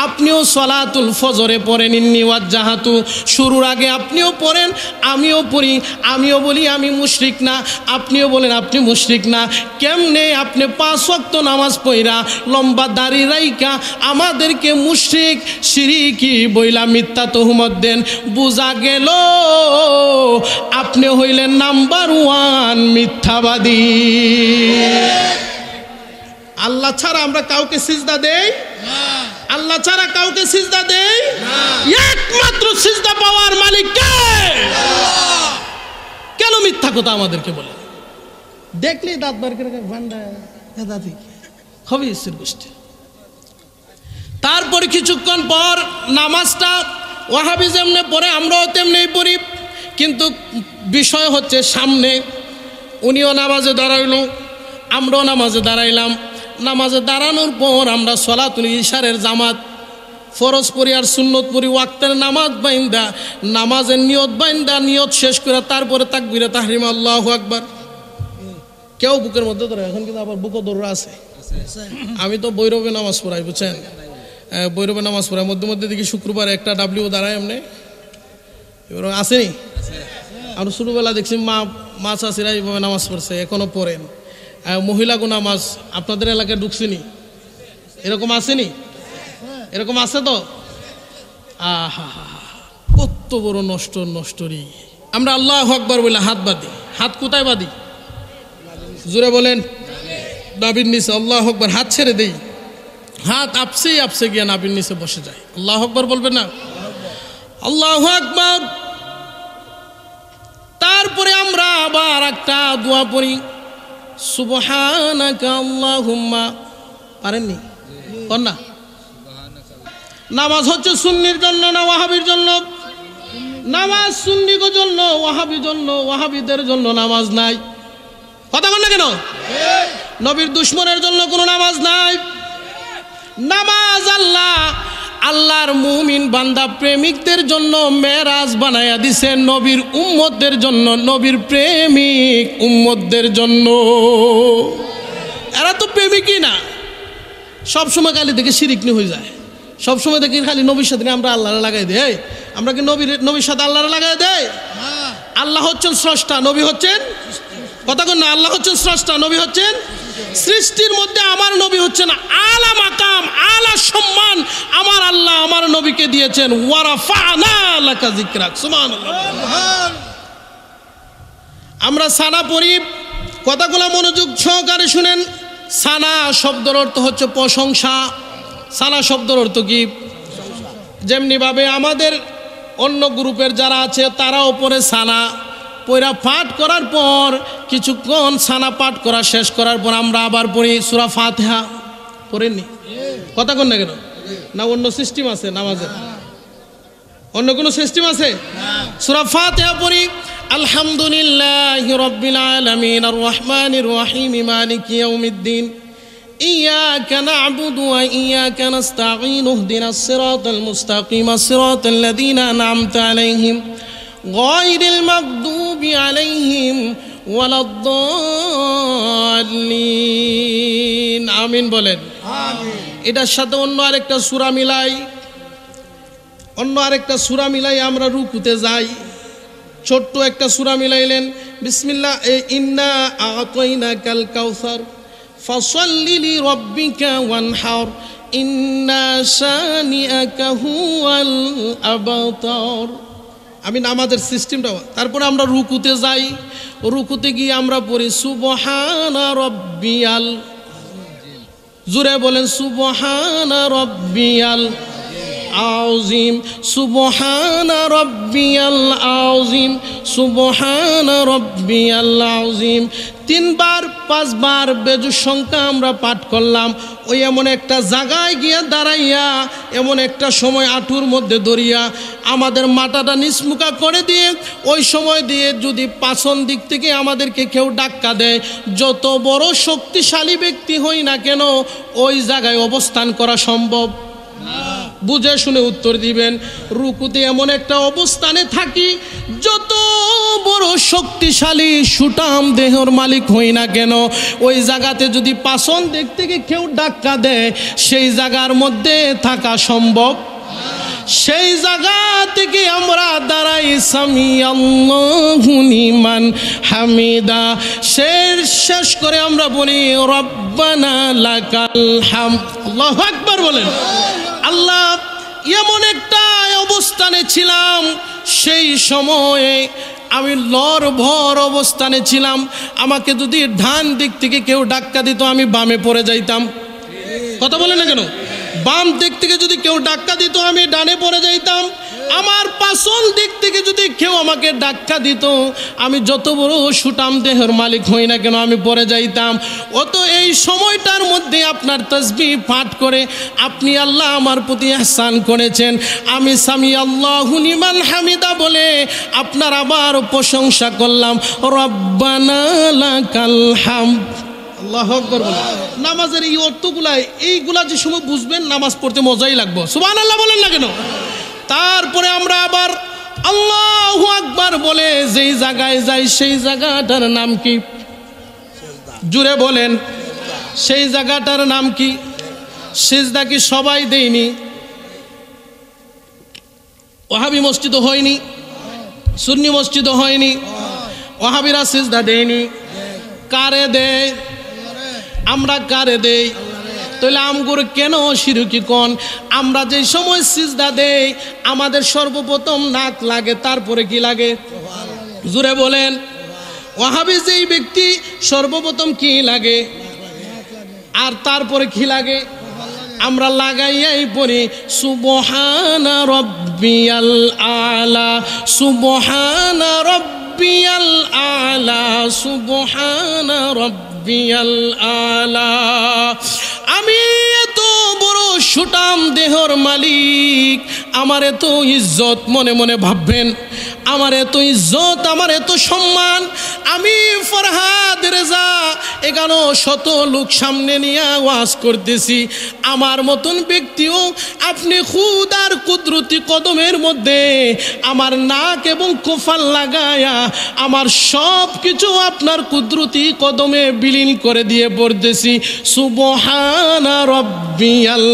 আপনিও সলাতুল ফজরে পড়েন ইন্নী ওয়াজ্জাহাতু, শুরুর আগে আপনিও পড়েন, আমিও পড়ি, আমিও বলি আমি মুশরিক না, আপনিও বলেন আপনি মুশরিক না। কেমনে আপনি 5 ওয়াক্ত নামাজ পড়া লম্বা দাড়ি রাইকা আমাদেরকে মুশরিক শিরিকি বইলা মিথ্যা তহমত দেন? বুঝা গেল আপনি হইলেন নাম্বার 1 মিথ্যাবাদী। আল্লাহ ছাড়া আমরা কাউকে সিজদা দেই না, আল্লাহ ছাড়া কাউকে সিজদা দেই না। একমাত্র সিজদা পাওয়ার মালিক কে? আল্লাহ। কেন মিথ্যা কথা আমাদেরকে বলে? দেখলেই দাঁত বার করে ভান্ডা দাদি খবিসের গোষ্ঠী। তারপর কিছুক্ষণ পর নামাজটা ওয়াহাবি যেমনে পড়ে আমরাও তেমনি পড়ি, কিন্তু বিষয় হচ্ছে সামনে উনিও নামাজে দাঁড়াইল, আমরাও নামাজে দাঁড়াইলাম। নামাজে দাঁড়ানোর পর আমরা সলাতুল ইশারের জামাত ফরজ পড়ি আর সুন্নত পড়ি, ওয়াক্তের নামাজ বাইন্দা নামাজের নিয়ত বাইন্দা নিয়ত শেষ করে তারপরে তাকবীরে তাহরিমা আল্লাহু আকবার। কেউ বুকের মধ্যে ধরে, এখন কিন্তু আবার বুকও দৌড়া আছে। আমি তো বৈরবে নামাজ পড়াই, বুঝছেন, বৈরবে নামাজ পড়াই। মধ্যে মধ্যে দেখি শুক্রবার একটা ডাব্লিউ দাঁড়ায় এমনি, এবার আসেনি। আমরা ছোটোবেলা দেখছি মা চাষিরা এইভাবে নামাজ পড়ছে, এখনও পড়েন। মহিলাগো নামাজ আপনাদের এলাকায় ঢুকছিনি, এরকম আসেনি? এরকম আছে তো? আহা কত বড় নষ্টরি। আমরা আল্লাহু আকবার বলে হাত বাঁধি। হাত কোথায় বাঁধি? জোরে বলেন। নাভির নিচে। আল্লাহু আকবার। হাত ছেড়ে দেই, হাত আপসে গিয়া নাভির নিচে বসে যায়। আল্লাহু আকবার বলবেন না? আল্লাহু আকবার। তারপরে আমরা আবার একটা দোয়া পড়ি, সুবহানাকা আল্লাহুম্মা। পারেননি? কর না। নামাজ হচ্ছে সুন্নির জন্য না ওয়াহাবির জন্য? নামাজ সুন্নির জন্য, ওয়াহাবির জন্য। ওয়াহাবিদের জন্য নামাজ নাই। কথা বল না কেন? নবীর দুশমনের জন্য কোনো নামাজ নাই। নামাজ আল্লাহর মুমিন বান্দা প্রেমিকদের জন্য মেরাজ বানায়া দিছেন, নবীর উম্মতদের জন্য, নবীর প্রেমিক উম্মতদের জন্য। এরা তো প্রেমিকই না, সবসময় খালি দেখে শিরিকনি হয়ে যায়। সবসময় দেখি খালি নবীর সাথে আমরা আল্লাহরে লাগাই দেয়। আমরা কি নবীর সাথে আল্লাহরে লাগাই দেয়? আল্লাহ হচ্ছেন স্রষ্টা, নবী হচ্ছেন, কথা কন না, আল্লাহ হচ্ছেন স্রষ্টা, নবী হচ্ছেন সৃষ্টির মধ্যে। আমার নবী হচ্ছেন আলা মাকাম, আলা সম্মান আমার আল্লাহ আমার নবীকে দিয়েছেন। ওয়ারাফা'না লাকা যিকরাক। সুবহানাল্লাহ। আমরা সানা পড়ি, কথাগুলো মনোযোগ সহকারে শুনেন। সানা শব্দের অর্থ হচ্ছে প্রশংসা। সানা শব্দের অর্থ কি? যেমনি ভাবে আমাদের অন্য গ্রুপের যারা আছে তারা ওপরে সানা পড়া পাঠ করার পর কিছুক্ষণ সানা পাঠ করা শেষ করার পর আমরা আবার পড়ি সূরা ফাতিহা। পড়েননি? কথা কন না কেন? না অন্য সিস্টেম আছে নামাজের? অন্য কোনো সিস্টেম আছে? সূরা ফাতিহা পড়ি। আলহামদুলিল্লাহি রাব্বিল আলামিন আর রহমানির রহিম মালিকি ইয়াউমিদ্দিন إياك نعبد وإياك نستعين اهدنا الصراط المستقيم صراط الذين أنعمت عليهم غير المغضوب عليهم ولا الضالين আমিন বলেন। আমিন। এটার সাথে অন্য আরেকটা সূরা মিলাই আমরা রুকুতে যাই। ছোট্ট একটা সূরা মিলাইলেন, বিসমিল্লাহ ইন্না আ'তাইনাকাল কাউসার ফাসাল্লি লিরাব্বিকা ওয়ানহার ইন্না শানিআকা হুয়াল আবতার। আমি নামাজের সিস্টেমটা। তারপরে আমরা রুকুতে যাই, রুকুতে গিয়ে আমরা পড়ি সুবহানা রাব্বিয়াল, জোরে বলেন সুবহানা রাব্বিয়াল আযীম, সুবহানা রাব্বিয়াল আযীম, সুবহানা রাব্বিয়াল আযীম। 3 বার 5 বার বেজু সংখ্যা আমরা পাঠ করলাম। ওই এমন একটা জায়গায় গিয়ে দাঁড়াইয়া, এমন একটা সময় আঁটুর মধ্যে দড়িয়া আমাদের মাথাটা নিচমুখা করে দিয়ে, ওই সময় দিয়ে যদি পাছন দিক থেকে আমাদেরকে কেউ ধাক্কা দেয়, যত বড় শক্তিশালী ব্যক্তি হই না কেন ওই জায়গায় অবস্থান করা সম্ভব বুঝে শুনে উত্তর দিবেন। রুকুতে এমন একটা অবস্থানে থাকি, যত বড় শক্তিশালী সুটাম দেহর মালিক হই না কেন, ওই জায়গাতে যদি পাছন দিক থেকে কেউ ধাক্কা দেয়, সেই জায়গার মধ্যে থাকা সম্ভব। সেই জায়গা থেকে আমরা দাঁড়াই সামি আল্লাহু লিমান হামিদা, শেষ করে আমরা বলি রব্বানা লাকাল হামদ। আল্লাহু আকবার বলেন। আল্লাহ, এমন একটা অবস্থানে ছিলাম, সেই সময়ে আমি লড়ভর অবস্থানে ছিলাম, আমাকে যদি ডান দিক থেকে কেউ ধাক্কা দিত আমি বামে পড়ে যাইতাম। কথা বলে না কেন? বাম দিক থেকে যদি কেউ ধাক্কা দিত আমি ডানে পড়ে যাইতাম। আমার পাছন দিক থেকে যদি কেউ আমাকে ধাক্কা দিত, আমি যত বড় সুটাম দেহের মালিক হই না কেন আমি পড়ে যাইতাম। অত এই সময়টার মধ্যে আপনার তাসবিহ পাঠ করে আপনি আল্লাহ আমার প্রতি ইহসান করেছেন। আমি সামি আল্লাহু লিমান হামিদা বলে আপনার আবার প্রশংসা করলাম, রব্বানা লাকাল হামদ। আল্লাহু আকবার বলেন। নামাজের এই অর্থগুলা, এইগুলা যে সময় বুঝবেন নামাজ পড়তে মজাই লাগবে। সুবহানাল্লাহ বলেন না কেন? তারপরে আমরা আবার আল্লাহু আকবার বলে যেই জায়গায় যাই, সেই জায়গাটার নাম কি? জুড়ে বলেন, সেই জায়গাটার নাম কি? সিজদা কি সবাই দেয়নি? ওয়াহাবি মসজিদ হয়নি, সুন্নি মসজিদ হয়নি, ওয়াহাবিরা সিজদা দেয়নি। কারে দেয়? আমরা কারে দেই? তাহলে আমগুর কেন শিরকি কোন? আমরা যে সময় সিজদা দেই আমাদের সর্বপ্রথম নাক লাগে, তারপরে কি লাগে? জুড়ে বলেন। ওয়াহাবি যেই ব্যক্তি সর্বপ্রথম কি লাগে আর তারপরে কি লাগে? আমরা লাগাইয়াই পড়ি সুবহানা রাব্বিয়াল আলা, সুবহানা রাব্বিয়াল আলা, সুবহানা রাব্বিয়াল আলা। আমি এত বড় সুটাম দেহর মালিক, আমার এত ইজ্জত, মনে মনে ভাববেন আমার এত ইজ্জত, আমার এত সম্মান, আমি ফরহাদ রেজা 1100 লোক সামনে নিয়ে ওয়াজ করতেছি। আমার মতন ব্যক্তিও আপনি খুদ আর কুদরতি কদমের মধ্যে আমার নাক এবং কোফাল লাগায়া আমার সব কিছু আপনার কুদরতি কদমে বিলীন করে দিয়ে পড়তেছি সুবহানা রাব্বিয়াল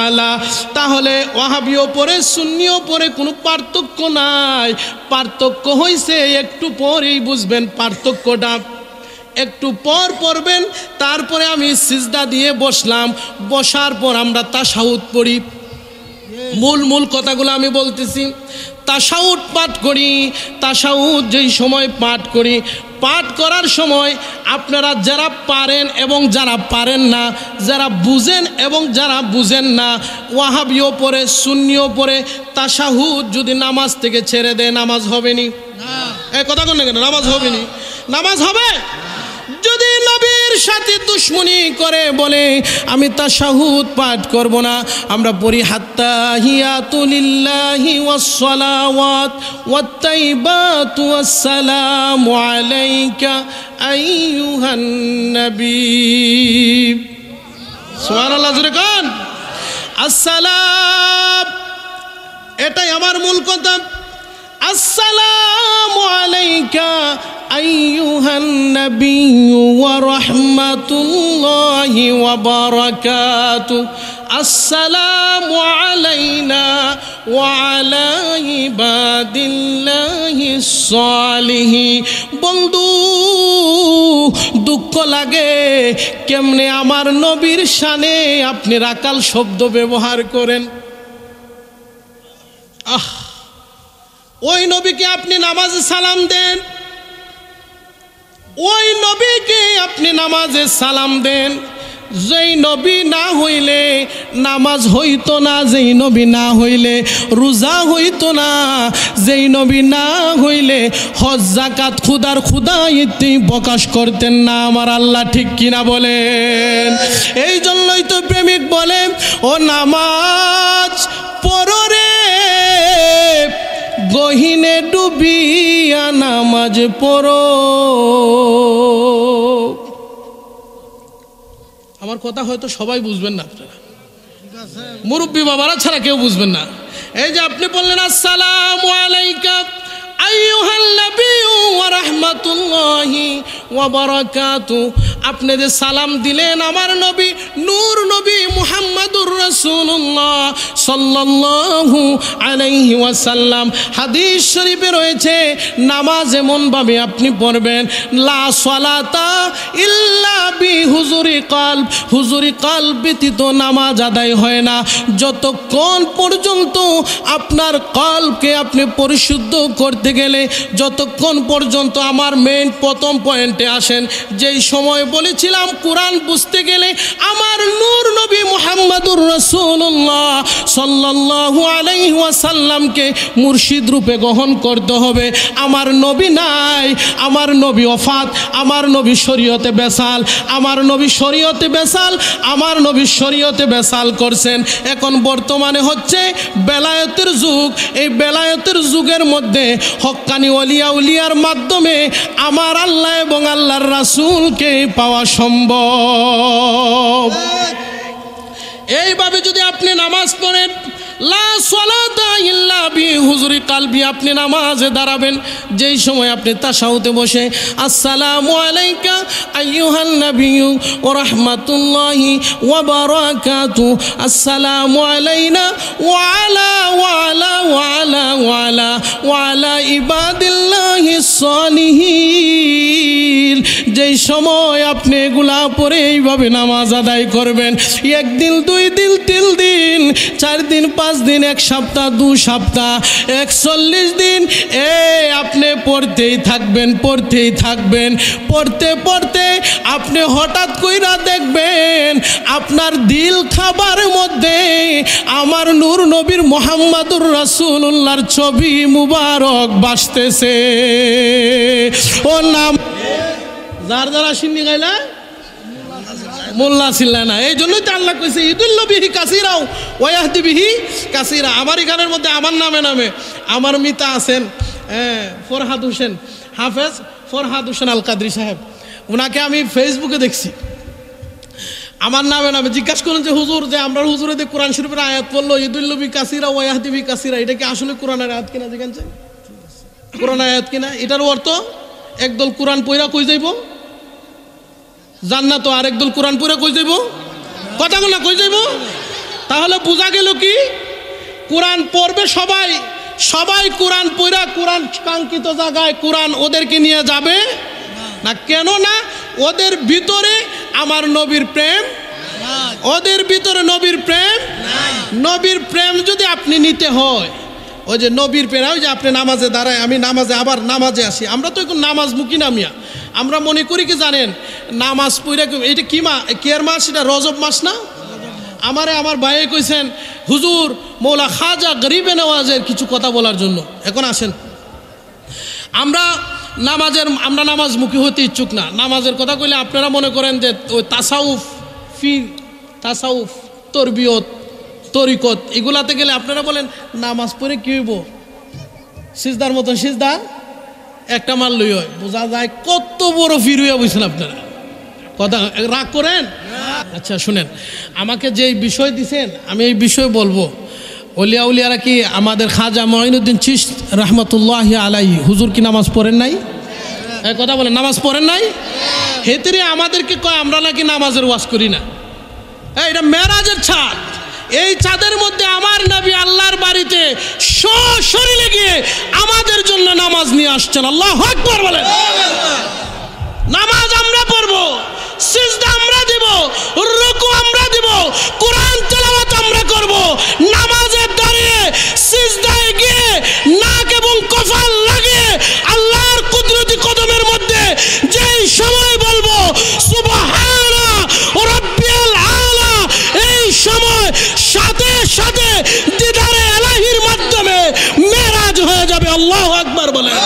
আলা। তাহলে ওয়াহাবিও পরে সুন্নিও পরে কোনো পার্থক্য নাই। পার্থক্য হইছে একটু পরেই বুঝবেন পার্থক্যটা, একটু পর পড়বেন। তারপরে আমি সিজদা দিয়ে বসলাম, বসার পর আমরা তাশাহুদ পড়ি। মূল কথাগুলো আমি বলতেছি। তাশাহুদ পাঠ করি। তাশাহুদ যেই সময় পাঠ করি, পাঠ করার সময় আপনারা যারা পারেন এবং যারা পারেন না, যারা বুঝেন এবং যারা বুঝেন না, ওয়াহাবিও পড়ে সুন্নিও পড়ে, তাশাহুদ যদি নামাজ থেকে ছেড়ে দেয় নামাজ হবে নি? এই কথা কোন না কেন? নামাজ হবে নি? নামাজ হবে। যদি নবীর সাথে দুশমনি করে বলে আমি তাশাহুদ পাঠ করব না, আমরা পড়ি হাত্তাহিয়াতু লিল্লাহি ওয়াস সালাওয়াত ওয়াত তাইবাতু আসসালামু আলাইকা আইয়ুহান নবী। সুবহানাল্লাহ জোরে কোন? আসসালাম, এটাই আমার মূল কথা। আসসালামু আলাইকা আইয়ুহান নবী ওয়া রাহমাতুল্লাহি ওয়া বারাকাতুহু। আসসালামু আলাইনা ওয়া আলা ইবাদিল্লাহিস সালিহিন। বন্ধু, দুঃখ লাগে কেমনে আমার নবীর শানে আপনি রাকাল শব্দ ব্যবহার করেন। ওই নবীকে আপনি নামাজে সালাম দেন, ওই নবীকে আপনি নামাজে সালাম দেন। যেই নবী না হইলে নামাজ হইতো না, যেই নবী না হইলে রোজা হইতো না, যেই নবী না হইলে হজ যাকাত খুদার খুদাইতি প্রকাশ করতেন না আমার আল্লাহ। ঠিক কিনা বলেন? এই জন্যই তো প্রেমিক বলে ও নামাজ পড়রে গহিনে ডুবিয়া নামাজ পড়ো। আমার কথা হয়তো সবাই বুঝবেন না আপনারা, মুরব্বী বাবারা ছাড়া কেউ বুঝবেন না। এই যে আপনি বললেন আসসালামু আলাইকা আইয়ুহান নাবিয়্যু ওয়া রাহমাতুল্লাহি ওয়া বারাকাতুহু, আপনি যে সালাম দিলেন আমার নবী নূর নবী মুহাম্মাদুর রাসূলুল্লাহ সাল্লাল্লাহু আলাইহি ওয়াসাল্লাম, হাদিস শরীফে রয়েছে নামাজ এমনভাবে আপনি পড়বেন লা সালাতা ইল্লা বিহুজুরি কলব, হুজুরি কলব ব্যতীত নামাজ আদায় হয় না। যতক্ষণ পর্যন্ত আপনার কলবকে আপনি পরিশুদ্ধ করতে গেলে, যতক্ষণ পর্যন্ত আমার মেইন প্রথম পয়েন্টে আসেন, যেই সময় বলেছিলাম কোরআন বুঝতে গেলে আমার নূর নবী মুহাম্মাদুর রাসূলুল্লাহ সাল্লাল্লাহু আলাইহি ওয়াসাল্লামকে মুর্শিদ রূপে গ্রহণ করতে হবে। আমার নবী নাই, আমার নবী ওফাত, আমার নবী শরীয়তে বেসাল, আমার নবী শরীয়তে বেসাল, আমার নবী শরীয়তে বেসাল করছেন। এখন বর্তমানে হচ্ছে বেলায়েতের যুগ। এই বেলায়েতের যুগের মধ্যে হক্কানি ওলিয়া উলিয়ার মাধ্যমে আমার আল্লাহ এবং আল্লাহর রাসূলকে পাওয়া সম্ভব। এইভাবে যদি আপনি নামাজ পড়েন লা সালাতা ইল্লা বিহুজুরি কলবি, আপনি নামাজে দাঁড়াবেন, যেই সময় আপনি তাশাহুদে বসে আসসালামু আলাইকা আইয়ুহান নাবিয়্যু ওয়া রাহমাতুল্লাহি ওয়া বারাকাতুহু, আসসালামু আলাইনা ওয়া আলা ওয়া আলা ওয়া আলা ওয়া আলা ওয়া আলা ইবাদিল্লাহিস সালিহিন, যেই সময় আপনি এগুলা পড়ে এইভাবে নামাজ আদায় করবেন, একদিন, 2 দিন, 3 দিন, 4 দিন, 5 দিন, 1 সপ্তাহ, 2 সপ্তাহ, 41 দিন আপনি পড়তেই থাকবেন, পড়তেই থাকবেন। পড়তে পড়তে আপনি হঠাৎ কইরা দেখবেন আপনার দিল খাবার মধ্যে আমার নূর নবীর মুহাম্মাদুর রাসূলুল্লাহর ছবি মুবারক বাসতেছে। ও নাম যার যারা সিন্নি গাইলা মোল্লা ছিলেন না, এই জন্যই তো আল্লাহ কইছে ইদুল্লু বিহি কাসীরাও ওয়া ইয়াহদি বিহি কাসীরা। আমার এখানের মধ্যে আমার নামে নামে আমার মিতা আছেন ফরহাদ হোসেন, হাফেজ ফরহাদ হোসেন আল কাদরি সাহেব, ওনাকে আমি ফেসবুকে দেখছি আমার নামে নামে জিজ্ঞাসা করেন যে হুজুর, যে আমরা হুজুরে যে কোরআন শরীফের আয়াত পড়লো ইদুল্লু বিহি কাসীরা ওয়া ইয়াহদি বিহি কাসীরা, এটা কি আসলে কোরআনের আয়াত কিনা জিজ্ঞাসা, কোরআন আয়াত কিনা? এটার অর্থ একদল কোরআন পড়া কই যাইব জান্নাত, আর একদল কোরআন পড়া কই যাইব কথাগুলো কই যাইব। তাহলে বোঝা গেল কি কোরআন পড়বে সবাই, সবাই কোরআন পড়া কোরআন কাঙ্ক্ষিত জায়গায় কোরআন ওদেরকে নিয়ে যাবে না। কেন না? ওদের ভিতরে আমার নবীর প্রেম, ওদের ভিতরে নবীর প্রেম, নবীর প্রেম যদি আপনি নিতে হয়, ওই যে নবীর প্রেম, ওই যে আপনি নামাজে দাঁড়ায়, আমি নামাজে আবার নামাজে আসি, আমরা তো এখন নামাজ মুখী নামিয়া আমরা মনে করি কি জানেন, নামাজ পড়া এটা কি কেয়ার মাস, এটা রজব মাস না? আমার ভাইয়ে কইছেন হুজুর মৌলা খাজা গরিবে নওয়াজের কিছু কথা বলার জন্য। এখন আসেন, আমরা নামাজমুখী হতে ইচ্ছুক না। নামাজের কথা কইলে আপনারা মনে করেন যে ওই তাসাউফ তরবিয়ত তরিকত এগুলাতে গেলে আপনারা বলেন নামাজ পড়ে কী হইব, সিজদার মতন সিজদা একটা মাল লই হয়, বোঝা যায় কত বড় ফির হইয়া বলছেন আপনারা। কথা রাগ করেন? আচ্ছা শুনেন, আমাকে যে বিষয় দিছেন আমি এই বিষয় বলবো। ওলিয়া উলিয়ারা কি আমাদের খাজা মঈনুদ্দিন চিশতি রহমতুল্লাহি আলাইহি হুজুর কি নামাজ পড়েন নাই? এই কথা বলেন, নামাজ পড়েন নাই? হেতেরে আমাদেরকে কয় আমরা নাকি নামাজের ওয়াজ করি না। এটা মেরাজের ছাদ, এই চাঁদের মধ্যে আমার নবী আল্লাহর বাড়িতে সশরীরে গিয়ে আমাদের জন্য নামাজ নিয়ে আসছেন। আল্লাহু আকবার বলেন। নামাজ আমরা পড়বো, সিজদা আমরা দিব, রুকু আমরা দিব, কোরআন তেলাওয়াত আমরা করব। নামাজে দাঁড়িয়ে সিজদায় গিয়ে নাক এবং কপাল লাগিয়ে আল্লাহর কুদরতি কদমের মধ্যে যেই সময় বলবো সুবহানা রাব্বিয়াল আলা, এই সময় সাথে সাথে দিদারে ইলাহির মাধ্যমে মেরাজ হয়ে যাবে। আল্লাহু আকবার বলেন।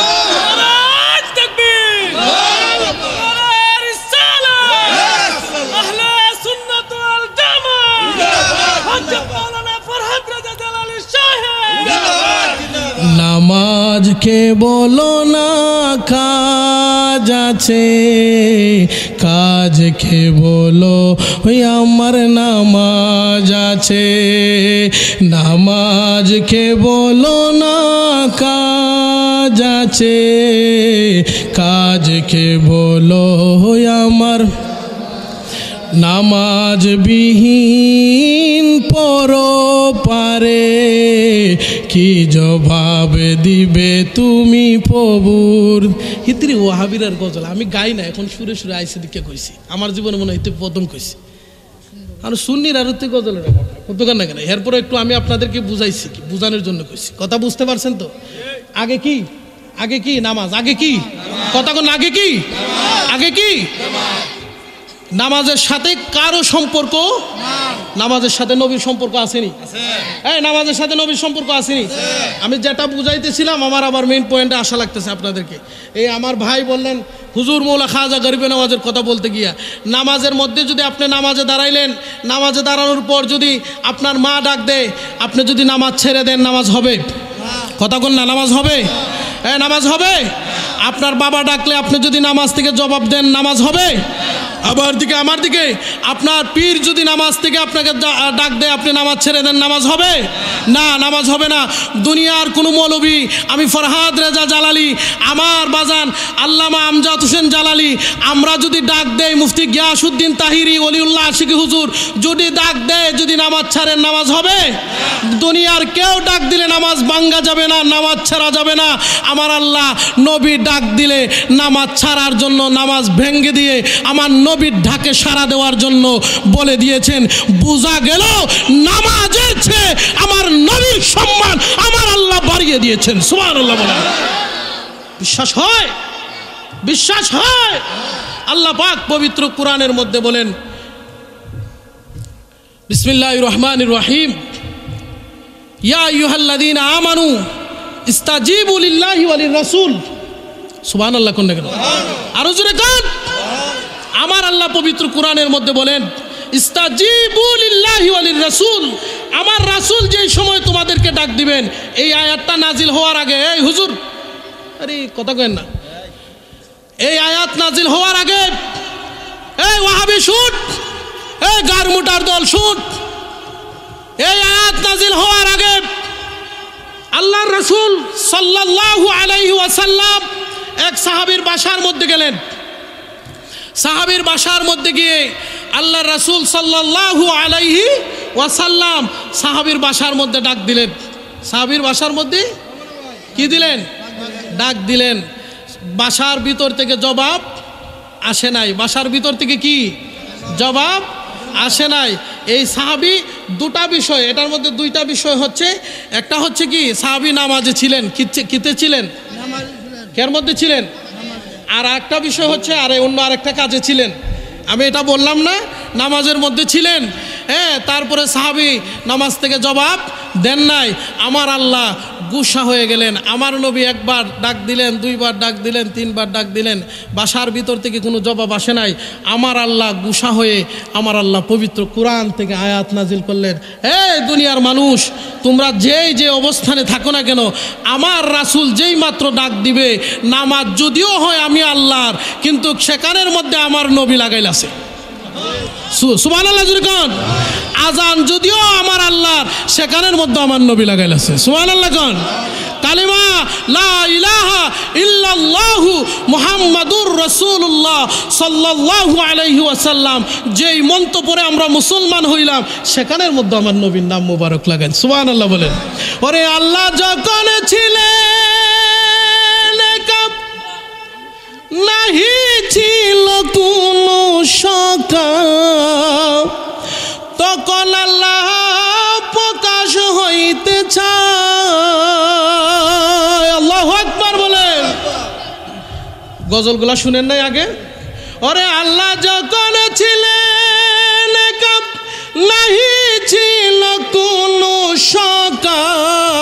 নামাজ আমাকে বলো না কাজ আছে, কাজকে বলো ওই আমার নামাজ আছে। নামাজকে বলো না কাজ আছে, কাজকে বলো ওই আমার নামাজ বিহীন পরপারে কি জবাব দিবে তুমি প্রভুর। হিতরি ওয়াহাবিরার গজল আমি গাই না, এখন সুরে সুরে আইসে দিকে কইছি, আমার জীবনে মনে হইতে প্রথম কইছি। আর সুন্নির আর হতে গজলের দোকান না কেন, এরপরে একটু আমি আপনাদেরকে বুঝাইছি, কি বুঝানোর জন্য কইছি। কথা বুঝতে পারছেন তো? আগে কি, আগে কি নামাজ, আগে কি কথা কোন, আগে কি, আগে কি নামাজের সাথে কারো সম্পর্ক, নামাজের সাথে নবীর সম্পর্ক আসেনি? হ্যাঁ, নামাজের সাথে নবীর সম্পর্ক আসেনি। আমি যেটা বুঝাইতেছিলাম, আমার আবার মেইন পয়েন্টে আসা লাগতেছে আপনাদেরকে। এই আমার ভাই বললেন হুজুর মৌলা খাজা গরিবে নামাজের কথা বলতে গিয়া, নামাজের মধ্যে যদি আপনি নামাজে দাঁড়াইলেন, নামাজে দাঁড়ানোর পর যদি আপনার মা ডাক দেয়, আপনি যদি নামাজ ছেড়ে দেন, নামাজ হবে? কথা কোন না, নামাজ হবে? হ্যাঁ, নামাজ হবে। আপনার বাবা ডাকলে আপনি যদি নামাজ থেকে জবাব দেন, নামাজ হবে? আবার দিকে আমার দিকে আপনার পীর যদি নামাজ থেকে আপনাকে ডাক দেয়, আপনি নামাজ ছেড়ে দেন, নামাজ হবে? না, নামাজ হবে না। দুনিয়ার কোনো মৌলবী, আমি ফরহাদ রেজা জালালি, আমার বাজান আল্লামা আমজাদ হোসেন জালালি, আমরা যদি ডাক দেয়, মুফতি গিয়াসউদ্দিন তাহিরি ওলিউল্লাহ আশিকি হুজুর যদি ডাক দেয়, যদি নামাজ ছাড়েন, নামাজ হবে? দুনিয়ার কেউ ডাক দিলে নামাজ ভাঙ্গা যাবে না, নামাজ ছাড়া যাবে না। আমার আল্লাহ নবী ডাক দিলে নামাজ ছাড়ার জন্য, নামাজ ভেঙ্গে দিয়ে আমার নবীর ঢাকে সাড়া দেওয়ার জন্য বলে দিয়েছেন। বোঝা গেল নামাজের চেয়ে আমার নবীর সম্মান আমার আল্লাহ বাড়িয়ে দিয়েছেন। সুবহানাল্লাহ বলেন। বিশ্বাস হয়? বিশ্বাস হয়? আল্লাহ পাক পবিত্র কোরআনের মধ্যে বলেন, বিসমিল্লাহির রহমানির রহিম, ইয়া আইয়ুহাল্লাযীনা আমানু ইস্তাজিবু লিল্লাহি ওয়া লির রাসূল। সুবহানাল্লাহ কোন কেন, আরো জোরে কান। আমার আল্লাহ পবিত্র কোরআনের মধ্যে বলেন, ইস্তাজিবু লিল্লাহি ওয়া লির রাসূল, আমার রাসূল যেই সময় তোমাদেরকে ডাক দিবেন। এই আয়াতটা নাজিল হওয়ার আগে, এই হুজুর, আরে কথা কইেন না, এই আয়াত নাজিল হওয়ার আগে, এই ওয়াহাবি শুট, এই গারমুটার দল শুট, এই আয়াত নাজিল হওয়ার আগে আল্লাহর রাসূল সাল্লাল্লাহু আলাইহি ওয়াসাল্লাম এক সাহাবীর বাসার মধ্যে গেলেন। সাহাবীর বাসার মধ্যে গিয়ে আল্লাহর রাসূল সাল্লাল্লাহু আলাইহি ওয়াসাল্লাম সাহাবীর বাসার মধ্যে ডাক দিলেন। সাহাবীর বাসার মধ্যে কি দিলেন? ডাক দিলেন। বাসার ভিতর থেকে জবাব আসে নাই। বাসার ভিতর থেকে কি জবাব আসে নাই। এই সাহাবী দুটা বিষয়, এটার মধ্যে দুইটা বিষয় হচ্ছে, একটা হচ্ছে কি সাহাবী নামাজে ছিলেন, কিতে ছিলেন, কের মধ্যে ছিলেন, আর একটা বিষয় হচ্ছে আরে অন্য আরেকটা কাজে ছিলেন। আমি এটা বললাম না, নামাজের মধ্যে ছিলেন। হ্যাঁ, তারপরে সাহাবী নামাজ থেকে জবাব দেন নাই। আমার আল্লাহ গুসা হয়ে গেলেন। আমার নবী একবার ডাক দিলেন, দুইবার ডাক দিলেন, তিনবার ডাক দিলেন, বাসার ভিতর থেকে কোনো জবাব আসে নাই। আমার আল্লাহ গুসা হয়ে আমার আল্লাহ পবিত্র কোরআন থেকে আয়াত নাজিল করলেন, এই দুনিয়ার মানুষ, তোমরা যেই যে অবস্থানে থাকো না কেন, আমার রাসূল যেই মাত্র ডাক দিবে, নামাজ যদিও হয় আমি আল্লাহর, কিন্তু সেখানের মধ্যে আমার নবী লাগাইল আছে। সুবহানাল্লাহ জোরে কোন। আজান যদিও আমার আল্লাহর, সেখানের মধ্যে আমার নবী লাগাইল আছে। সুবহানাল্লাহ কোন। কালিমা লা ইলাহা ইল্লাল্লাহু মুহাম্মাদুর রাসূলুল্লাহ সাল্লাল্লাহু আলাইহি ওয়াসাল্লাম, যেই মন্ত্র পড়ে আমরা মুসলমান হইলাম, সেখানের মধ্যে আমার নবীর নাম মোবারক লাগান। সুবহানাল্লাহ বলেন। ওরে আল্লাহ যখন ছিলেন নাহি ছিল কোনো সকাল, তখন আল্লাহ প্রকাশ হইতে চায়। আল্লাহু আকবার বলেন। গজলগুলা শুনেন নাই আগে? ওরে আল্লাহ যখন ছিলেন নাহি ছিল কোনো সকাল,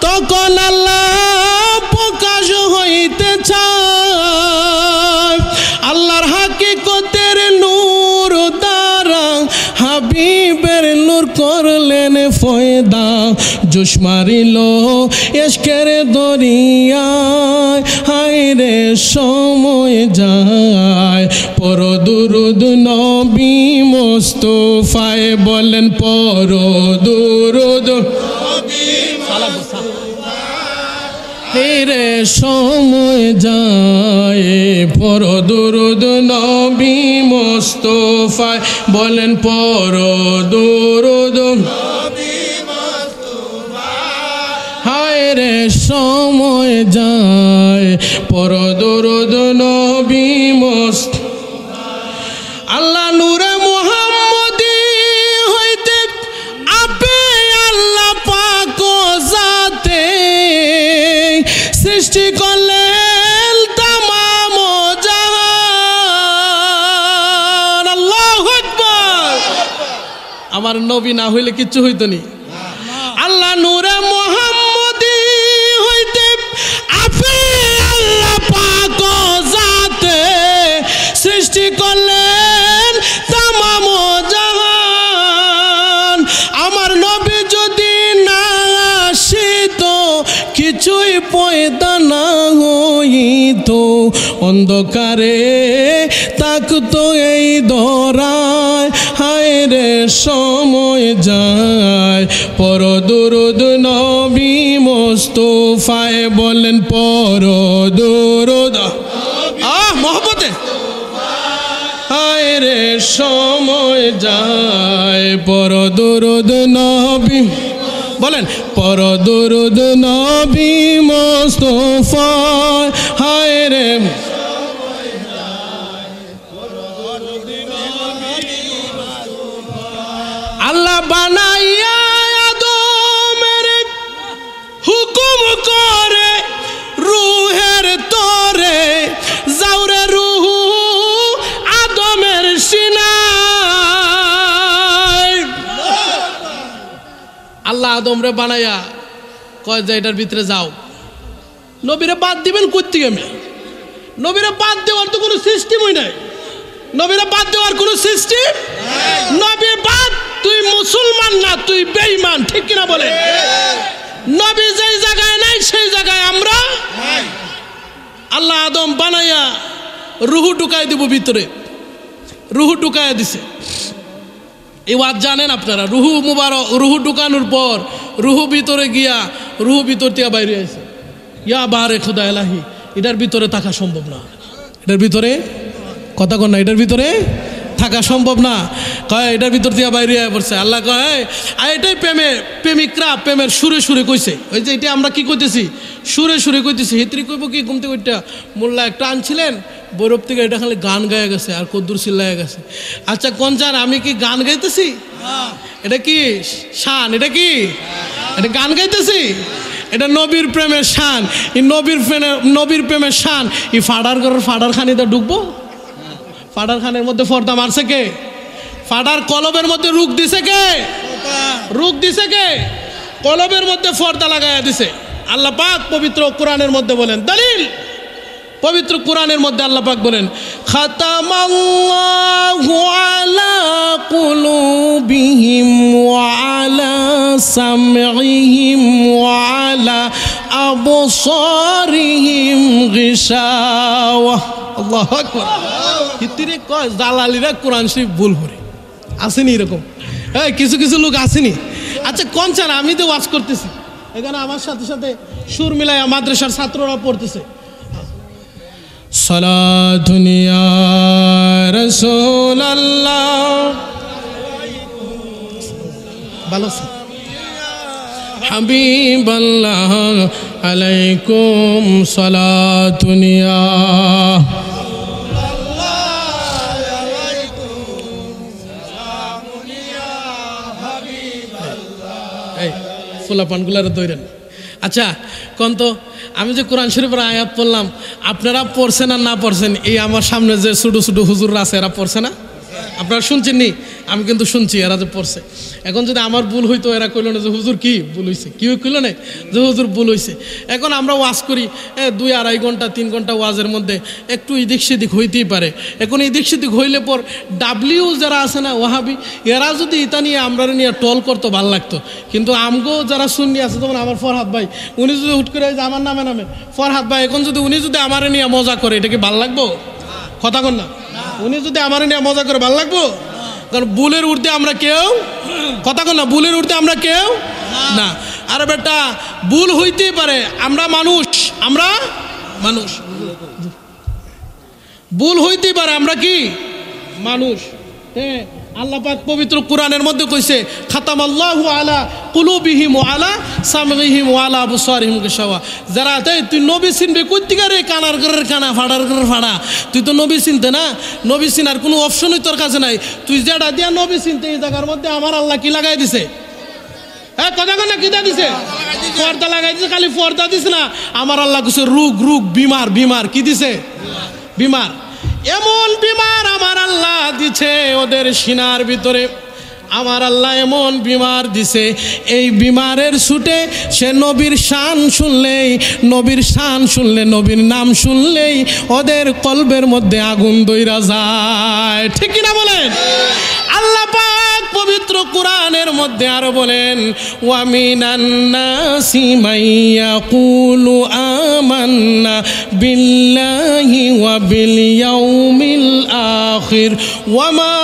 তখন আল্লাহ প্রকাশ হইতে চায়। আল্লাহর হাকিকতের নূর দ্বারা হাবিবের নূর করলেন ফয়দা জোশ মারিল ইশকের দরিয়ায় হায় রে সময় যায় পর দুরুদ নবী মুস্তাফায় বলেন পর দুরুদ রে সময় যায় পর দুরুদ নবী মুস্তাফায় বলেন পর দুরুদ হায় রে সময় যায় পর দুরুদ নবী মুস্তাফা আল্লাহ নূরে মুহাম্মদী হইতে আপে আল্লাহ পাক জাতে সৃষ্টি করলেন তামাম জাহান আল্লাহু আকবার আমার নবী না হইলে কিচ্ছু হইতো নি আল্লাহ নূরে মুহাম্মদী হইতে আপে আল্লাহ পাক জাতে সৃষ্টি করলেন তামাম জাহান আমার নবী যদি না আসিতো কিছুই পয়দা না হইতো অন্ধকারে তাকতো এই ধরায় হায় রে সময় যায় পর দুরুদ নবী মুস্তাফায় বলেন পর দুরুদ মহব্বতে হায় রে সময় যায় পর দুরুদ নবী বলেন পর দুরুদ নবী মুস্তাফায় হায় রে আল্লাহ বানাইয়া আদমের হুকুম করে রূহের তরে যাওরে রূহ আদমের সিনায় আল্লাহ আদমরে বানাইয়া কয় যে এটার ভিতরে যাও নবীরে বাদ দিবেন করতে গেমে নবীরে বাদ দেওয়ার তো কোনো সিস্টেমই নাই নবীরে বাদ দেওয়ার কোনো সিস্টেম নবী বাদ তুই মুসলমান না তুই বেঈমান ঠিক কিনা বলে নবী যেই জায়গায় নাই সেই জায়গায় আমরা আল্লাহ আদম বানাইয়া রুহু ঢুকাই দিব ভিতরে রুহু ঢুকাই দিছে এই ওয়াজ জানেন আপনারা রুহু মুবারক রুহু ঢুকানোর পর রুহু ভিতরে গিয়া রুহু ভিতর থেকে বাইরে আসে ইয়া বারে খুদা এলাহি এটার ভিতরে থাকা সম্ভব না এটার ভিতরে কথা কন না এটার ভিতরে থাকা সম্ভব না কয় এটার ভিতর দিয়ে বাইরে পড়ছে আল্লাহ কয় এটাই প্রেমিকরা প্রেমের সুরে সুরে কইছে ওই যে এটা আমরা কি কইতেছি সুরে সুরে কইতেছি হেতরি কইব কি ঘুমতে কইটা মোল্লা একটা আনছিলেন বৈরব থেকে এটা খালি গান গায়ে গেছে আর কদ্দুর চিল্লায় গেছে আচ্ছা কোন চান আমি কি গান গাইতেছি এটা কি শান এটা কি এটা গান গাইতেছি এটা নবীর প্রেমের শান এই নবীর প্রেমের শান এই ফাডার ঘরের ফাডার খানিতে ঢুকবো ফাডার খানের মধ্যে পর্দা মারছে কে ফাডার কলবের মধ্যে রুখ দিছে কে রুখ দিছে কে কলবের মধ্যে পর্দা লাগাইয়া দিছে আল্লাহ পাক পবিত্র কোরআনের মধ্যে বলেন দলিল পবিত্র কোরআনের মধ্যে আল্লাহ পাক বলেন খাতামাল্লাহু আলা কুলুবিহিম ওয়া আলা সামঈহিম ওয়া আলা আবসারিহিম গিশাওয়া আল্লাহু আকবার হিতরে কয় জালালিরা কোরআন শরীফ ভুল করে আসেনি এরকম এই কিছু কিছু লোক আসেনি আচ্ছা কোন চান আমি তো ওয়াজ করতেছি এখানে আমার সাথে সাথে সুর মিলায়া মাদ্রাসার ছাত্ররা পড়তেছে সালাতুন ইয়া রাসূলুল্লাহ ভালো হাবিবাল্লাহ আলাইকুম সালাতুন ইয়া ফুলা পানগুলারে দৌড়েন আচ্ছা কোন তো আমি যে কোরআন শরীফের আয়াত পড়লাম আপনারা পড়ছেন আর না পড়ছেন এই আমার সামনে যে ছোটো ছোটো হুজুররা আছে এরা পড়ছে না আপনারা শুনছেন নি আমি কিন্তু শুনছি এরা যে পড়ছে। এখন যদি আমার ভুল হইতো এরা কইল না যে হুজুর কি ভুল হয়েছে, কি কইল না যে হুজুর ভুল হয়েছে। এখন আমরা ওয়াজ করি 2-2.5 ঘন্টা 3 ঘন্টা ওয়াজের মধ্যে একটু এদিক সেদিক হইতেই পারে। এখন এদিক সেদিক হইলে পর ডাব্লিউ যারা আছে না ওয়াহাবি, এরা যদি এটা নিয়ে আমরা নিয়ে টল করতো ভালো লাগতো। কিন্তু আমগো যারা সুন্নি আছে, যেমন আমার ফরহাদ ভাই, উনি যদি হুট করে আমার নামে ফরহাদ ভাই, এখন যদি উনি যদি আমার নিয়ে মজা করে এটা কি ভালো লাগবো? কথা কন না, উনি যদি আমার নিয়ে মজা করে ভালো লাগবো? কারণ বুলের উর্ধে আমরা কেউ, কথা কন না, বুলের উর্ধে আমরা কেউ না। আরে বেটা ভুল হইতেই পারে, আমরা মানুষ, আমরা মানুষ, ভুল হইতেই পারে, আমরা কি মানুষ। হ্যাঁ, আল্লাহ পাক পবিত্র কোরআনের মধ্যে কইছে খাতামাল্লাহু আলা কুলুবিহিম ওয়া আলা সামঈহিম ওয়া আলা আবসারিহিম গিশাওয়া। যারা তুই নবী চিনবে কই থেকে রে, কানার ঘরের কানা, ফাড়ার ঘরের ফাড়া, তুই তো নবী চিনতে না, নবী চিনার কোনো অপশনই তোর কাছে নাই। তুই যেটা দিয়া নবী চিনতে, এই জায়গার মধ্যে আমার আল্লাহ কি লাগাই দিছে? হ্যাঁ, কথা কন না, কি দা দিছে? পর্দা লাগাই দিছে। খালি পর্দা দিছে না, আমার আল্লাহ কইছে রোগ বিমার, কি দিছে? বিমার। এমন বিমার আমার আল্লাহ দিছে ওদের সিনার ভিতরে, আমার আল্লাহ এমন বিমার দিছে, এই বিমারের ছুটে সে নবীর শান শুনলেই, নবীর নাম শুনলেই ওদের কলবের মধ্যে আগুন দইরা যায়। ঠিক কিনা বলেন? আল্লাহ পাক পবিত্র কোরআনের মধ্যে আরো বলেন ওয়া মিনান নাসি মাইয়াকুলু আমান্না বিল্লাহি ওয়া বিল ইয়াউমিল আখির ওয়া মা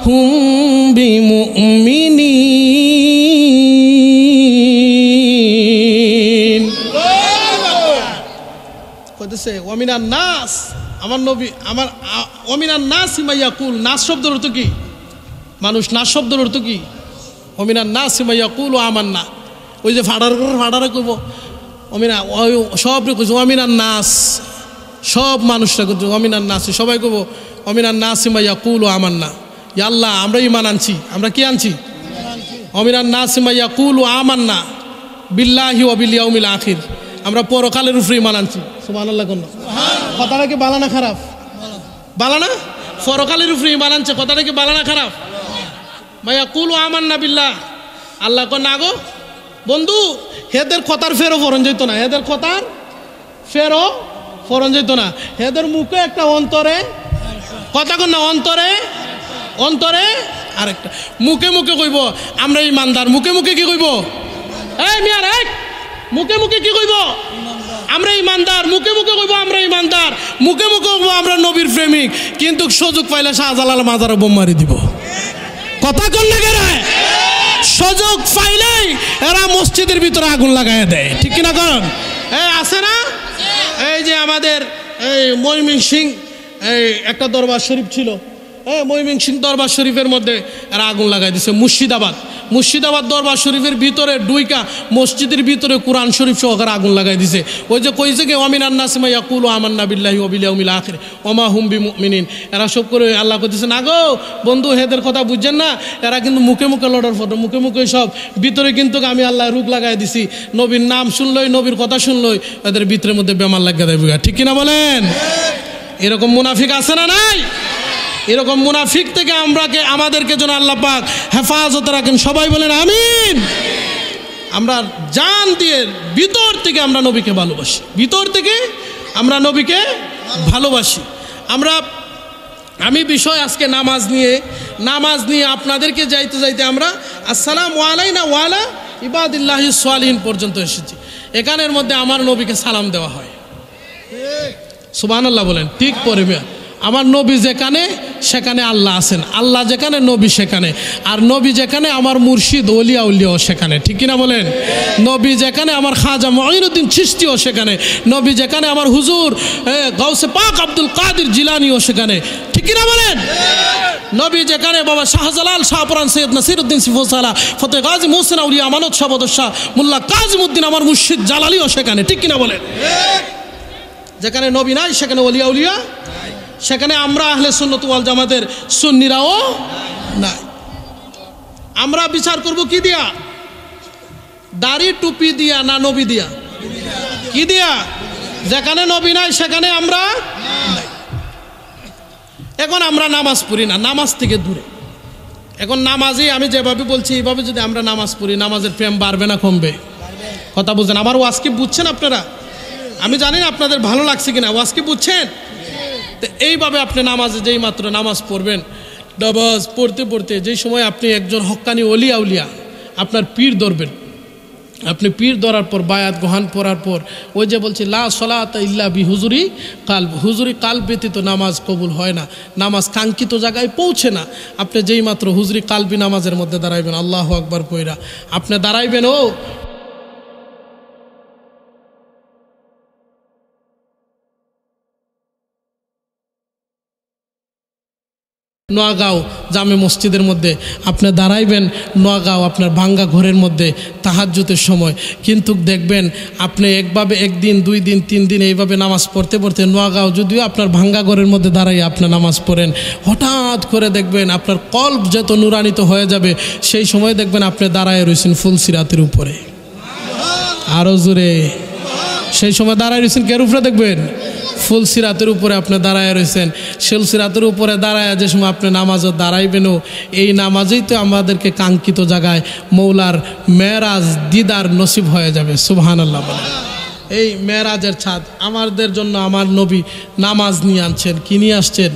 হুম বিমুমিনিন। কইতেছে ওয়া মিনান নাস, আমার নবী, আমার অমিনান নাস মাইয়াকুল, নাস শব্দের অর্থ কি? মানুষ। নাস শব্দের অর্থ কি? অমিনান নাস মাইয়াকুল আমান্না। ওই যে ফাড়ারে কইব অমিনা, সব কইছে অমিনান নাস, সব মানুষরা কইছে অমিনান নাস, সবাই কইব অমিনান নাস মাইয়াকুল আমান্না। ইয়া আল্লাহ, আমরা ঈমান আনছি। আমরা কি আনছি? অমিনান নাস মাইয়াকুল আমান্না বিল্লাহি ওয়া বিল ইয়াউমিল আখির। আমরা পরকালের উপরে ঈমান আনছি। সুবহানাল্লাহ। কোন কথাটা কি ভালো না খারাপ? ভালো না? পরকালের উপরে ঈমান আনছে, কথাটা কি ভালো না খারাপ? মাইয়াকুলু আমান্না বিল্লাহ। আল্লাহ কো না গো বন্ধু, হেদের কথার ফেরো ফরন যেত না, হেদের কথার ফেরো ফরন যেত না। হেদের মুখে একটা, অন্তরে, কথা কন না, অন্তরে আরেকটা। মুখে কইব আমরা ইমানদার, মুখে কি কইব? এই মিয়ার এক, মুখে কি কইব? আমরা ইমানদার। মুখে কইব আমরা ইমানদার, মুখে কইব আমরা নবীর প্রেমিক, কিন্তু সুযোগ পাইলে শাহজালাল মাজারে বোম মারি দিব। কথা কন না কেন? সুযোগ পাইলেই এরা মসজিদের ভিতরে আগুন লাগায় দেয়। ঠিক কিনা কন? আছে না? এই যে আমাদের এই ময়মনসিংহ এই একটা দরবার শরীফ ছিল, ময়মনসিংহ দরবার শরীফের মধ্যে এরা আগুন লাগাই দিছে। মুর্শিদাবাদ দরবার শরীফের ভিতরে ডুইকা মসজিদের ভিতরে কোরআন শরীফ সহকারে আগুন লাগাই দিছে। ওই যে কইছে কি ওয়ামিনান নাসি মাইয়াকুলু আমান্না বিল্লাহি ওয়া বিল ইয়াউমিল আখির ওয়া মা হুম বিমুমিনিন। এরা সব করে আল্লাহ কইতেছে না গো বন্ধু, হেদের কথা বুঝছেন না, এরা কিন্তু মুখে লড়ার ফটো, মুখে সব, ভিতরে কিন্তু আমি আল্লাহ রোগ লাগাই দিছি। নবীর নাম শুনলই, নবীর কথা শুনলই এদের ভিতরের মধ্যে বেমার লাগিয়ে দেবে। ঠিক কিনা বলেন? এরকম মুনাফিক আছে না নাই? এরকম মুনাফিক থেকে আমাদেরকে যেন আল্লাহ পাক হেফাজত রাখেন। সবাই বলেন আমিন। আমরা জান দিয়ে ভিতর থেকে আমরা নবীকে ভালোবাসি, ভিতর থেকে আমরা নবীকে ভালোবাসি। আমি বিষয় আজকে নামাজ নিয়ে আপনাদেরকে যাইতে আমরা আসসালামু আলাইনা ওয়া আলা ইবাদিল্লাহিস সালিহিন পর্যন্ত এসেছি। এখানের মধ্যে আমার নবীকে সালাম দেওয়া হয়। সুবহানাল্লাহ বলেন। ঠিক পরে আমার নবী যেখানে সেখানে আল্লাহ আছেন, আল্লাহ যেখানে নবী সেখানে, আর নবী যেখানে আমার মুর্শিদ ওলিয়াও সেখানে। ঠিক কিনা বলেন? নবী যেখানে আমার খাজা মুঈনুদ্দিন চিশতিও সেখানে, নবী যেখানে আমার হুজুর গাউসে পাক আব্দুল কাদের জিলানিও সেখানে। ঠিক কিনা বলেন? নবী যেখানে বাবা শাহজালাল শাহপুরান সৈয়দ নাসিরউদ্দিন সিফাসালা ফতে গাজী মুহসিন আউলিয়া আমানত শাহ বদর শাহ মোল্লা কাজিমউদ্দিন আমার মুর্শিদ জালালিও সেখানে। ঠিক কিনা বলেন? যেখানে নবী নাই সেখানে ওলিয়া, সেখানে আমরা আহলে সুন্নাত ওয়াল জামাতের সুন্নিরাও নাই। আমরা বিচার করব কি দিয়া? দাড়ি টুপি দিয়া না নবী দিয়া? কি দিয়া? যেখানে নবী নাই সেখানে আমরা নাই। এখন আমরা নামাজ পড়ি না, নামাজ থেকে দূরে। এখন নামাজই আমি যেভাবে বলছি এইভাবে যদি আমরা নামাজ পড়ি, নামাজের প্রেম বাড়বে না কমবে? কথা বুঝছেন? আমার ওয়াজ কি বুঝছেন আপনারা? আমি জানি না আপনাদের ভালো লাগছে কিনা, ওয়াজ কি বুঝছেন? তো এইভাবে আপনি নামাজে যেই মাত্র নামাজ পড়বেন, নামাজ পড়তে পড়তে যেই সময় আপনি একজন হক্কানি অলিয়া উলিয়া আপনার পীর ধরবেন, আপনি পীর ধরার পর বায়াত গ্রহণ করার পর ওই যে বলছি লা সলাতা ইল্লা বি হুজুরি কাল, হুজুরি কাল ব্যতীত নামাজ কবুল হয় না, নামাজ কাঙ্ক্ষিত জায়গায় পৌঁছে না। আপনি যেই মাত্র হুজুরি কালবি নামাজের মধ্যে দাঁড়াইবেন, আল্লাহু আকবার কইরা আপনি দাঁড়াইবেন, ও নোয়াগাঁও জামে মসজিদের মধ্যে আপনি দাঁড়াইবেন, নোয়াগাঁও আপনার ভাঙ্গা ঘরের মধ্যে তাহাজ্জুদের সময়। কিন্তু দেখবেন আপনি একভাবে একদিন, 2 দিন, 3 দিন এইভাবে নামাজ পড়তে পড়তে নোয়াগাঁও যদিও আপনার ভাঙ্গা ঘরের মধ্যে দাঁড়াই আপনি নামাজ পড়েন, হঠাৎ করে দেখবেন আপনার কল্ব যত নুরানিত হয়ে যাবে, সেই সময় দেখবেন আপনি দাঁড়ায় রয়েছেন ফুলসিরাতের উপরে। আরও জোরে, সেই সময় দাঁড়ায় রয়েছেন কের উপরে? দেখবেন ফুলসিরাতের উপরে আপনি দাঁড়ায় রয়েছেন। ফুলসিরাতের উপরে দাঁড়ায় যে সময় আপনি নামাজও দাঁড়াইবেনও, এই নামাজেই তো আমাদেরকে কাঙ্ক্ষিত জায়গায় মৌলার মেরাজ দিদার নসিব হয়ে যাবে। সুবহানাল্লাহ বলেন। এই মেরাজের ছাদ আমাদের জন্য আমার নবী নামাজ নিয়ে আনছেন। কি নিয়ে আসছেন?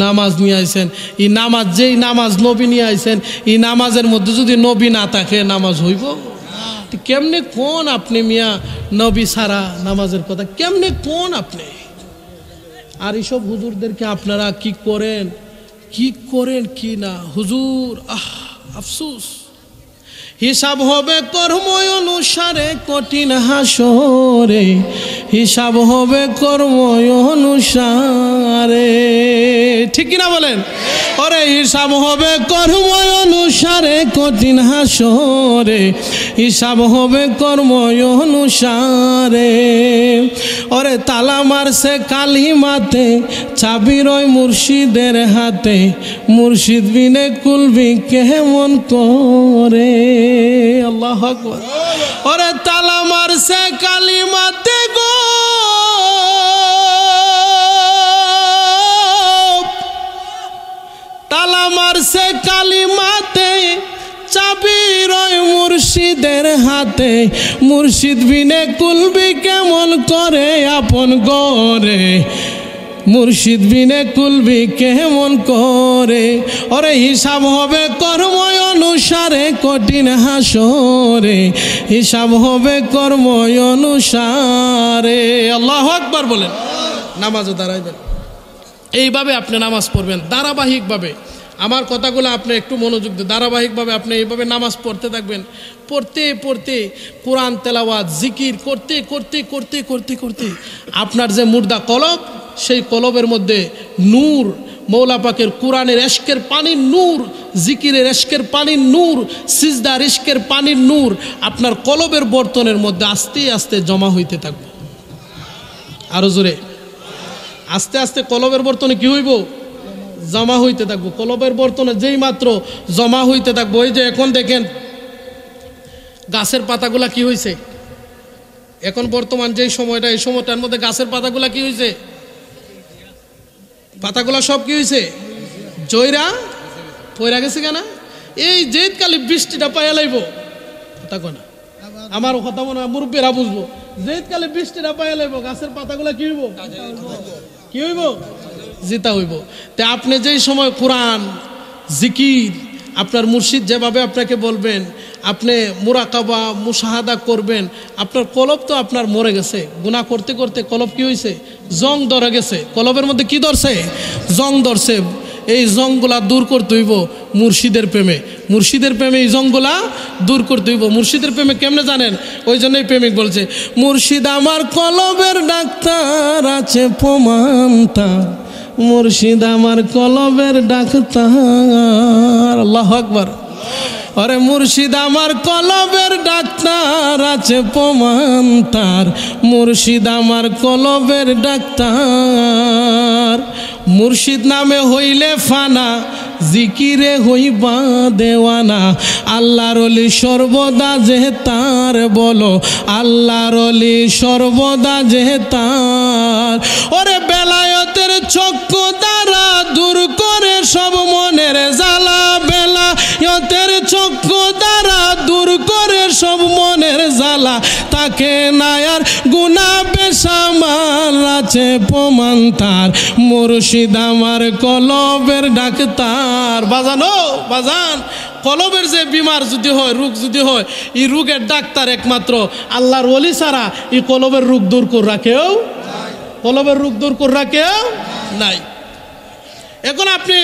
নামাজ নিয়ে আইছেন। এই নামাজ, যেই নামাজ নবী নিয়ে আইছেন, এই নামাজের মধ্যে যদি নবী না থাকে নামাজ হইব? কেমনে কোন আপনি মিয়া নবী সারা নামাজের কথা কেমনে কোন আপনি? আর এইসব হুজুরদেরকে আপনারা কি করেন কি না? হুজুর আফসোস, হিসাব হবে কর্ম অনুসারে কঠিন হাসরে, হিসাব হবে কর্ম অনুসারে, ঠিক কিনা বলেন? ওরে হিসাব হবে কর্ম অনুসারে কঠিন হাসরে, হিসাব হবে কর্ম অনুসারে। ওরে তালা মারছে কালিমাতে, চাবি রয় মুর্শিদের হাতে, মুর্শিদ বিনে কুলবি কেমন করে? আল্লাহু আকবার। ওরে তালা মারছে কালিমাতে গো, তালা মারছে কালিমাতে, চাবি রয় মুর্শিদের হাতে, মুর্শিদ বিনে কুলবি কেমন করে আপন গরে, মুর্শিদ বিনে কুলবি কেমন করে? ওরে হিসাব হবে কর্ম অনুসারে কঠিন হাসরে, হিসাব হবে কর্ম অনুসারে। আল্লাহু আকবার বলেন। নামাজে দাঁড়াইবেন, এইভাবে আপনি নামাজ পড়বেন ধারাবাহিকভাবে। আমার কথাগুলো আপনি একটু মনোযোগ দিয়ে ধারাবাহিকভাবে আপনি এইভাবে নামাজ পড়তে থাকবেন। পড়তে পড়তে কোরআন তেলাওয়াত জিকির করতে করতে করতে করতে করতে আপনার যে মুর্দা কলব, সেই কলবের মধ্যে নূর, মৌলা পাকের কোরআনের এশকের পানির নূর, জিকিরের এশকের পানির নূর, সিজদার ইশকের পানির নূর আপনার কলবের বর্তনের মধ্যে আস্তে আস্তে জমা হইতে থাকবে। আরো জোরে, আস্তে আস্তে কলবের বর্তনে কি হইব? জমা হইতে থাকবো। কলবের বর্তনে যেই মাত্র জমা হইতে থাকবো, ওই যে এখন দেখেন গাছের পাতাগুলা কি হয়েছে, এখন বর্তমান যেই সময়টা, এই সময়টার মধ্যে গাছের পাতাগুলা কি হয়েছে? পাতাগুলা সব কি হয়েছে? জয়রা পয়রা গেছে কেন? এই যে কালি বৃষ্টিটা পাইয়া লাইব, কথা কয় না আমার কথা মনে হয় মুরব্বীরা বুঝবো, যে কালে বৃষ্টিটা পাইয়া লাইব গাছের পাতাগুলা কি হইব? কি হইব? জিতা হইব। তা আপনি যেই সময় কোরআন জিকির আপনার মুর্শিদ যেভাবে আপনাকে বলবেন, আপনি মুরাকাবা মুশাহাদা করবেন, আপনার কলব তো আপনার মরে গেছে, গুনাহ করতে করতে কলব কি হয়েছে? জং ধরে গেছে। কলবের মধ্যে কি ধরছে? জং ধরছে। এই জংগুলা দূর করতে হইব মুর্শিদের প্রেমে। মুর্শিদের প্রেমে এই জংগুলা দূর করতে হইব। মুর্শিদের প্রেমে কেমনে জানেন? ওই জন্যই প্রেমিক বলছে, মুর্শিদ আমার কলবের ডাক্তার আছে প্রমাণতা, মুর্শিদ আমার কলবের ডাক্তার। আল্লাহু আকবার। আরে মুর্শিদ আমার কলবের ডাক্তার আছে প্রমাণ তার, মুর্শিদ আমার কলবের ডাক্তার। মুর্শিদ নামে হইলে ফানা, জিকিরে হইবা দেওয়ানা, আল্লাহর ওলি সর্বদা যে তার, বলো আল্লাহর ওলি সর্বদা যে তার। ওরে বেলায়েতের চক্ষু দ্বারা দূর করে সব মনের জ্বালা, বেলায়েতের চক্ষু দ্বারা দূর করে সব মনের জ্বালা, তাকে নায়ার গুনাহ বেসামার আছে প্রমাণ তার, মুর্শিদ আমার কলবের ডাক্তার। বাজানো বাজান, কলবের যে বিমার যদি হয়, রোগ যদি হয়, এই রোগের ডাক্তার একমাত্র আল্লাহর ওলি ছাড়া এই কলবের রোগ দূর করে রাখেও, কলবের রোগ দূর করে রাখেও নাই। এখন আপনি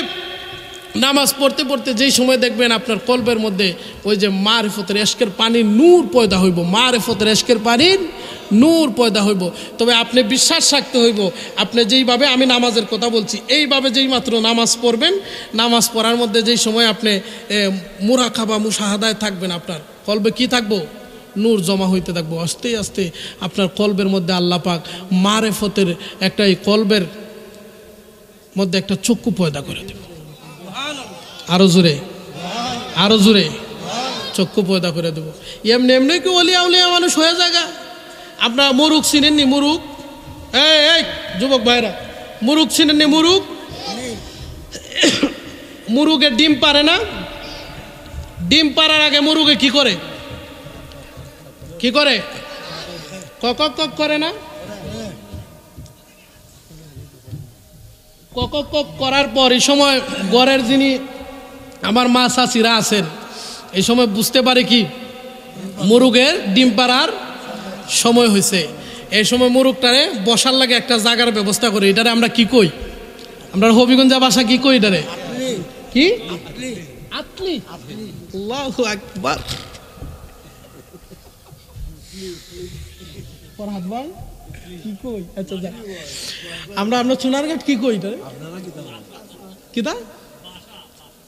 নামাজ পড়তে পড়তে যেই সময় দেখবেন আপনার কলবের মধ্যে ওই যে মারিফতের এশকের পানি নূর পয়দা হইব, মারিফতের এশকের পানির নূর পয়দা হইব। তবে আপনি বিশ্বাস রাখতে হইব, আপনি যেইভাবে আমি নামাজের কথা বলছি এইভাবে যেই মাত্র নামাজ পড়বেন, নামাজ পড়ার মধ্যে যেই সময় আপনি মুরাকাবা মুশাহাদায় থাকবেন, আপনার কলবে কি থাকবো? নূর জমা হইতে থাকবো। আস্তে আস্তে আপনার কলবের মধ্যে আল্লাহ পাক মারিফতের একটা, এই কলবের মধ্যে একটা চক্ষু পয়দা করে দেব। আরো জোরে, আরো জোরে চক্ষু পয়দা করে দেবো। এমনি এমনি কি ওলিয়া উলিয়া মানুষ হয়ে যাগা। আপনারা মুরুখ চিনেননি? মুরুখ, এই যুবক ভাইরা, মুরুখ চিনেননি? মুরুখ, মুরুগের ডিম পারে না? ডিম পারার আগে মুরুগে কি করে? কি করে? কক কক করে না? কক কক করার পর এই সময় ঘরের যিনি আমার মা চাচিরা আছেন, এই সময় বুঝতে পারে কি মুরুগের ডিম পাড়ার সময় হয়েছে। এই সময় মুরুগটারে বসার লাগে একটা জায়গার ব্যবস্থা করি। এটারে আমরা কি কই? আমরা হবিগঞ্জা ভাষা কি কই? এটারে কি? আতলি। আল্লাহু আকবার। ফরহাদ ভাই কি কই? আচ্ছা যা, আমরা চুনারঘাট কি কই? এটারে কিতা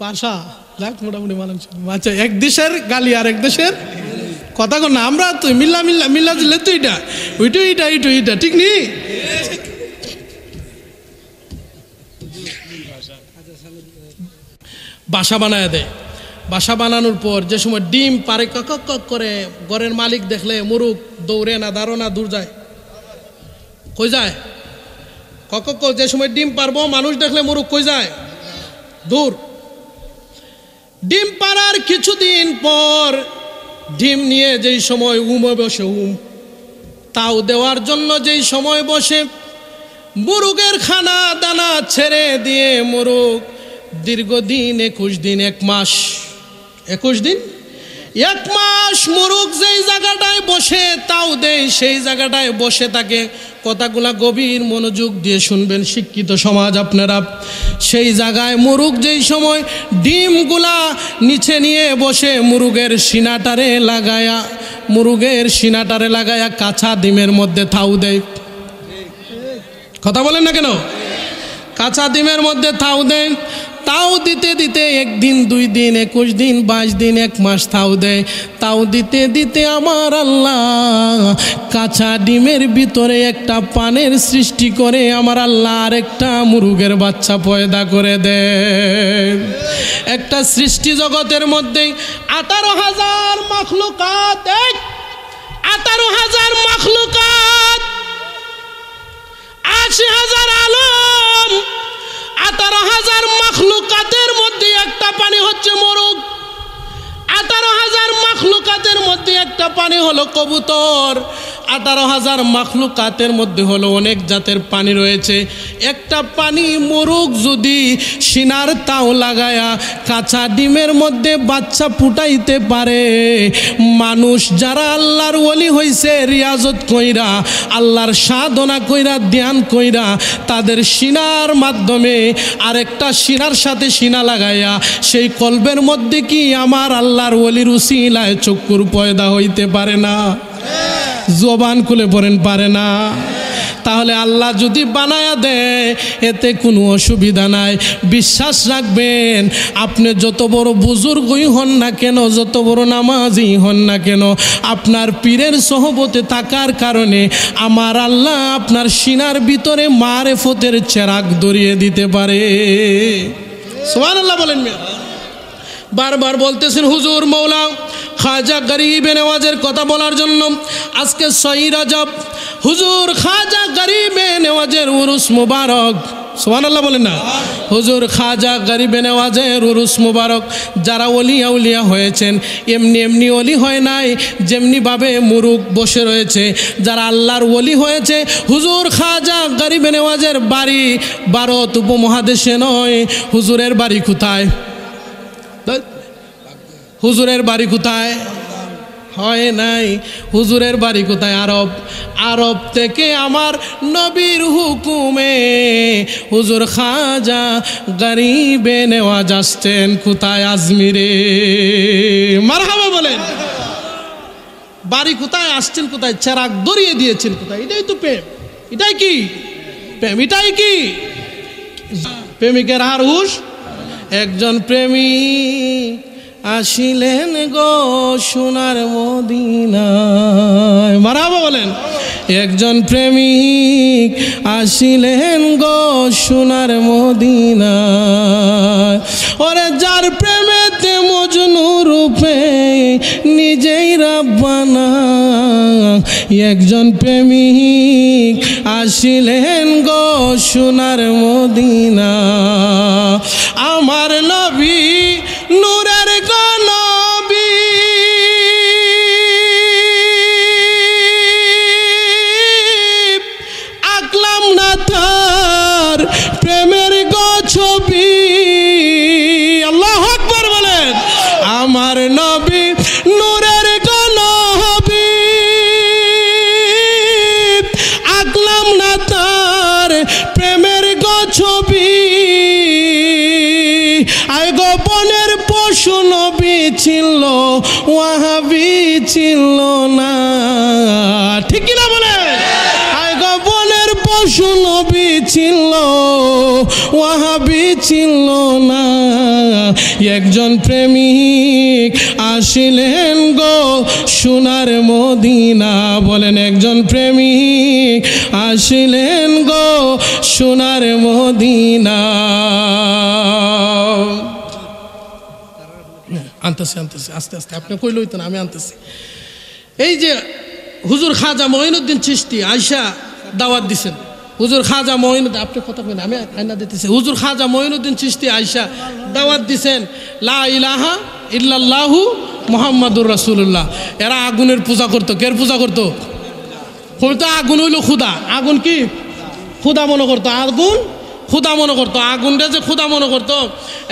পাশা। যাক মোটামুটি মানুষ। আচ্ছা, এক দেশের গালি আর এক দেশের কথা কর না। আমরা তো মিল্লা মিল্লা মিল্লা দিলে তো এটা ওইটা এইটা এইটা এইটা ঠিক নেই। বাসা বানায় দেয়। বাসা বানানোর পর যে সময় ডিম পারে কক কক করে, ঘরের মালিক দেখলে মুরুগ দৌড়ে না, দাঁড়ো না, দূর যায়। কই যায়? কক কক। যে সময় ডিম পারবো মানুষ দেখলে মুরুগ কই যায়? দূর। ডিম পাড়ার কিছুদিন পর ডিম নিয়ে যেই সময় বসে, তাও দেওয়ার জন্য যেই সময় বসে, মুরুগের খানা দানা ছেড়ে দিয়ে মুরুগ দীর্ঘদিন 21 দিন, 1 মাস, 21 দিন 1 মাস মুরুগ যেই জায়গাটায় বসে তাও দেয়, সেই জায়গাটায় বসে থাকে। কথাগুলা গভীর মনোযোগ দিয়ে শুনবেন শিক্ষিত সমাজ আপনারা। সেই জায়গায় মুরুগ যেই সময় ডিমগুলা নিচে নিয়ে বসে মুরুগের সিনাটারে লাগায়া, মুরুগের সিনাটারে লাগায়া কাঁচা ডিমের মধ্যে থাউ দেয়। কথা বলেন না কেন? কাঁচা ডিমের মধ্যে থাউ দেয়। তাও দিতে দিতে 1 দিন 2 দিন 21 দিন 22 দিন 1 মাস তাও দেয়। তাও দিতে দিতে আমার আল্লাহ কাঁচা ডিমের ভিতরে একটা পানের সৃষ্টি করে আমার আল্লাহ আরেকটা মুরুগের বাচ্চা পয়দা করে দেয়। একটা সৃষ্টি জগতের মধ্যে 18,000 মাখলুকাত, 18,000 মাখলুকাত, 80,000 আলম, 18,000 মাখলুকাতের মধ্যে একটা পানি হচ্ছে মোরগ। 18,000 মাখলুকাতের মধ্যে একটা পানি হলো কবুতর। 18,000 মাখলুকাতের মধ্যে হলো অনেক জাতের পানি রয়েছে। একটা পানি মোরগ যদি সিনার তাও লাগায়া কাঁচা ডিমের মধ্যে বাচ্চা ফুটাইতে পারে, মানুষ যারা আল্লাহর ওলি হইছে রিয়াজত কইরা, আল্লাহর সাধনা কইরা, ধ্যান কইরা, তাদের সিনার মাধ্যমে আরেকটা সিনার সাথে সিনা লাগাইয়া সেই কলবের মধ্যে কি আমার আল্লাহর ওলির উসিলায় চক্ষুর পয়দা হইতে পারে না? জবান খুলে পড়েন, পারে না? তাহলে আল্লাহ যদি বানায়া দেয় এতে কোনো অসুবিধা নাই। বিশ্বাস রাখবেন, আপনি যত বড় বুজুর্গই হন না কেন, যত বড় নামাজি হন না কেন, আপনার পীরের সহবতে থাকার কারণে আমার আল্লাহ আপনার সিনার ভিতরে মারেফতের চেরাগ ধরিয়ে দিতে পারে। সুবহানাল্লাহ বলেন। বারবার বলতেছেন হুজুর মৌলা খাজা গরিবে নেওয়াজের কথা বলার জন্য আজকে 6 রজব হুজুর খাজা গরিবে নেওয়াজের উরুস মুবারক। সুবহানাল্লাহ বলেন না। হুজুর খাজা গরিবে নেওয়াজের উরুস মুবারক যারা ওলিয়া উলিয়া হয়েছেন এমনি এমনি ওলি হয় নাই, যেমনিভাবে মুরুক বসে রয়েছে যারা আল্লাহর ওলি হয়েছে। হুজুর খাজা গরিবে নেওয়াজের বাড়ি ভারত উপমহাদেশে নয়। হুজুরের বাড়ি কোথায়? হুজুরের বাড়ি কোথায়? হয় নাই। হুজুরের বাড়ি কোথায়? আরব। আরব থেকে আমার নবীর হুকুমে হুজুর খাজা গরিবে নেওয়াজ আসতেন কোথায়? আজমিরে। মারহাবা বলেন। বাড়ি কোথায়, আসছেন কোথায়? চেরাগ ধরিয়ে দিয়েছেন কোথায়? এটাই তো প্রেম। এটাই কি প্রেম? এটাই কি প্রেমিকের হার হুশ? একজন প্রেমিক আসিলেন গো সোনার মদিনায়। মারহাবা বলেন। একজন প্রেমিক আসিলেন গো সোনার মদিনায়। ওরে যার প্রেমেতে মজনু রূপে নিজেই রাব্বানা। একজন প্রেমিক আসিলেন গো সোনার মদিনা। আমার নবী নূরের নবী, আঁকলাম না তার প্রেমের ছবি। আল্লাহু আকবার বলেন। আমার নবী নূরের নবী, আঁকলাম না তার প্রেমের ছবি। আয় গোপনের পশু নবী ছিল, ওয়াহাবি ছিল না। ঠিক কিনা বলে? আয় গোপনের পশু নবী ছিল, ওয়াহাবি ছিল না। একজন প্রেমিক আসিলেন গো সোনার মদিনা। বলেন একজন প্রেমিক আসিলেন গো সোনার মদিনা। আনতেছি আনতেছি আস্তে আস্তে, আপনি কইল হইতো না, আমি আনতেছি। এই যে হুজুর খাজা মঈনুদ্দিন চিশতি আয়সা দাওয়াত দিছেন। হুজুর খাজা মঈনুদ্দিন, আপনি কথা কইন, আমি আয়না দিতেছি। হুজুর খাজা মঈনুদ্দিন চিশতি আয়সা দাওয়াত দিছেন লা ইলাহা ইল্লাল্লাহু মুহাম্মাদুর রাসূলুল্লাহ। এরা আগুনের পূজা করতো। কের পূজা করতো? বলতো আগুন হইল খুদা। আগুন কি খুদা মনে করতো? আগুন খুদা মনে করতো। আগুনটা যে খুদা মনে করতো।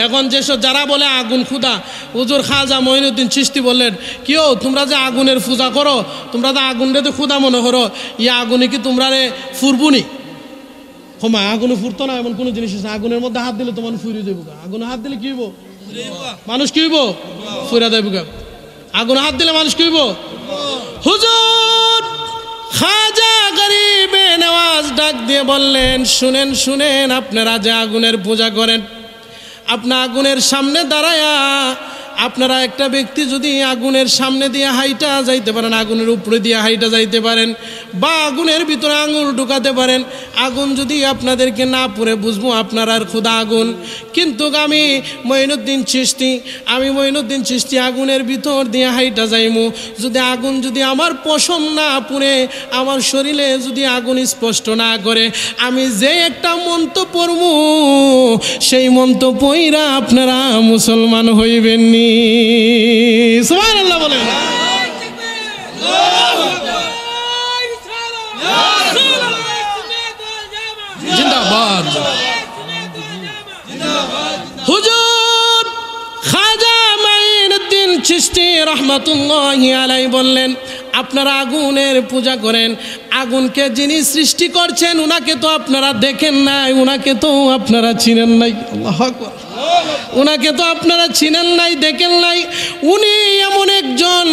এখন যেসব যারা বলে আগুন খুদা, হুজুর খাজা মঈনুদ্দিন চিশতি বললেন, কিও তোমরা যে আগুনের পূজা করো, তোমরা তো আগুনটা তো খুদা মনে করো, ইয়া আগুনে কি তোমরা রে ফুরবুনি? ক্ষমা, আগুনে ফুরতো না এমন কোনো জিনিস আছে? আগুনের মধ্যে হাত দিলে তোমার ফুরিয়ে দেবো। আগুনে হাত দিলে কি হইব? মানুষ কি হইব? ফুরা দেবো। আগুনে হাত দিলে মানুষ কি হইব? হুজুর খাজা গরিবে নেওয়াজ ডাক দিয়ে বললেন, শুনেন শুনেন, আপনারা যে আগুনের পূজা করেন, আপনার আগুনের সামনে দাঁড়ায়া আপনারা একটা ব্যক্তি যদি আগুনের সামনে দিয়ে হাইটা যাইতে পারেন, আগুনের উপরে দিয়ে হাইটা যাইতে পারেন, বা আগুনের ভিতরে আঙুল ঢুকাতে পারেন, আগুন যদি আপনাদেরকে না পুড়ে বুঝবো আপনার আর খুদা আগুন। কিন্তু আমি মঈনুদ্দিন চিশতি আগুনের ভিতর দিয়ে হাইটা যাইমু, যদি আগুন যদি আমার পশম না পুড়ে, আমার শরীরে যদি আগুন স্পষ্ট না করে, আমি যে একটা মন্ত্র পড়বো সেই মন্ত্র পইরা আপনারা মুসলমান হইবেন নি। সুবহানাল্লাহ বলেন। জিন্দাবাদ। হুজুর খাজা মঈনুদ্দিন চিশতি রহমাতুল্লাহি আলাইহি বললেন, আপনারা আগুনের পূজা করেন, আগুনকে যিনি সৃষ্টি করছেন উনাকে তো আপনারা দেখেন নাই, উনাকে তো আপনারা চিনেন নাই। আল্লাহু আকবার। উনাকে তো আপনারা চিনেন নাই, দেখেন নাই। উনি এমন একজন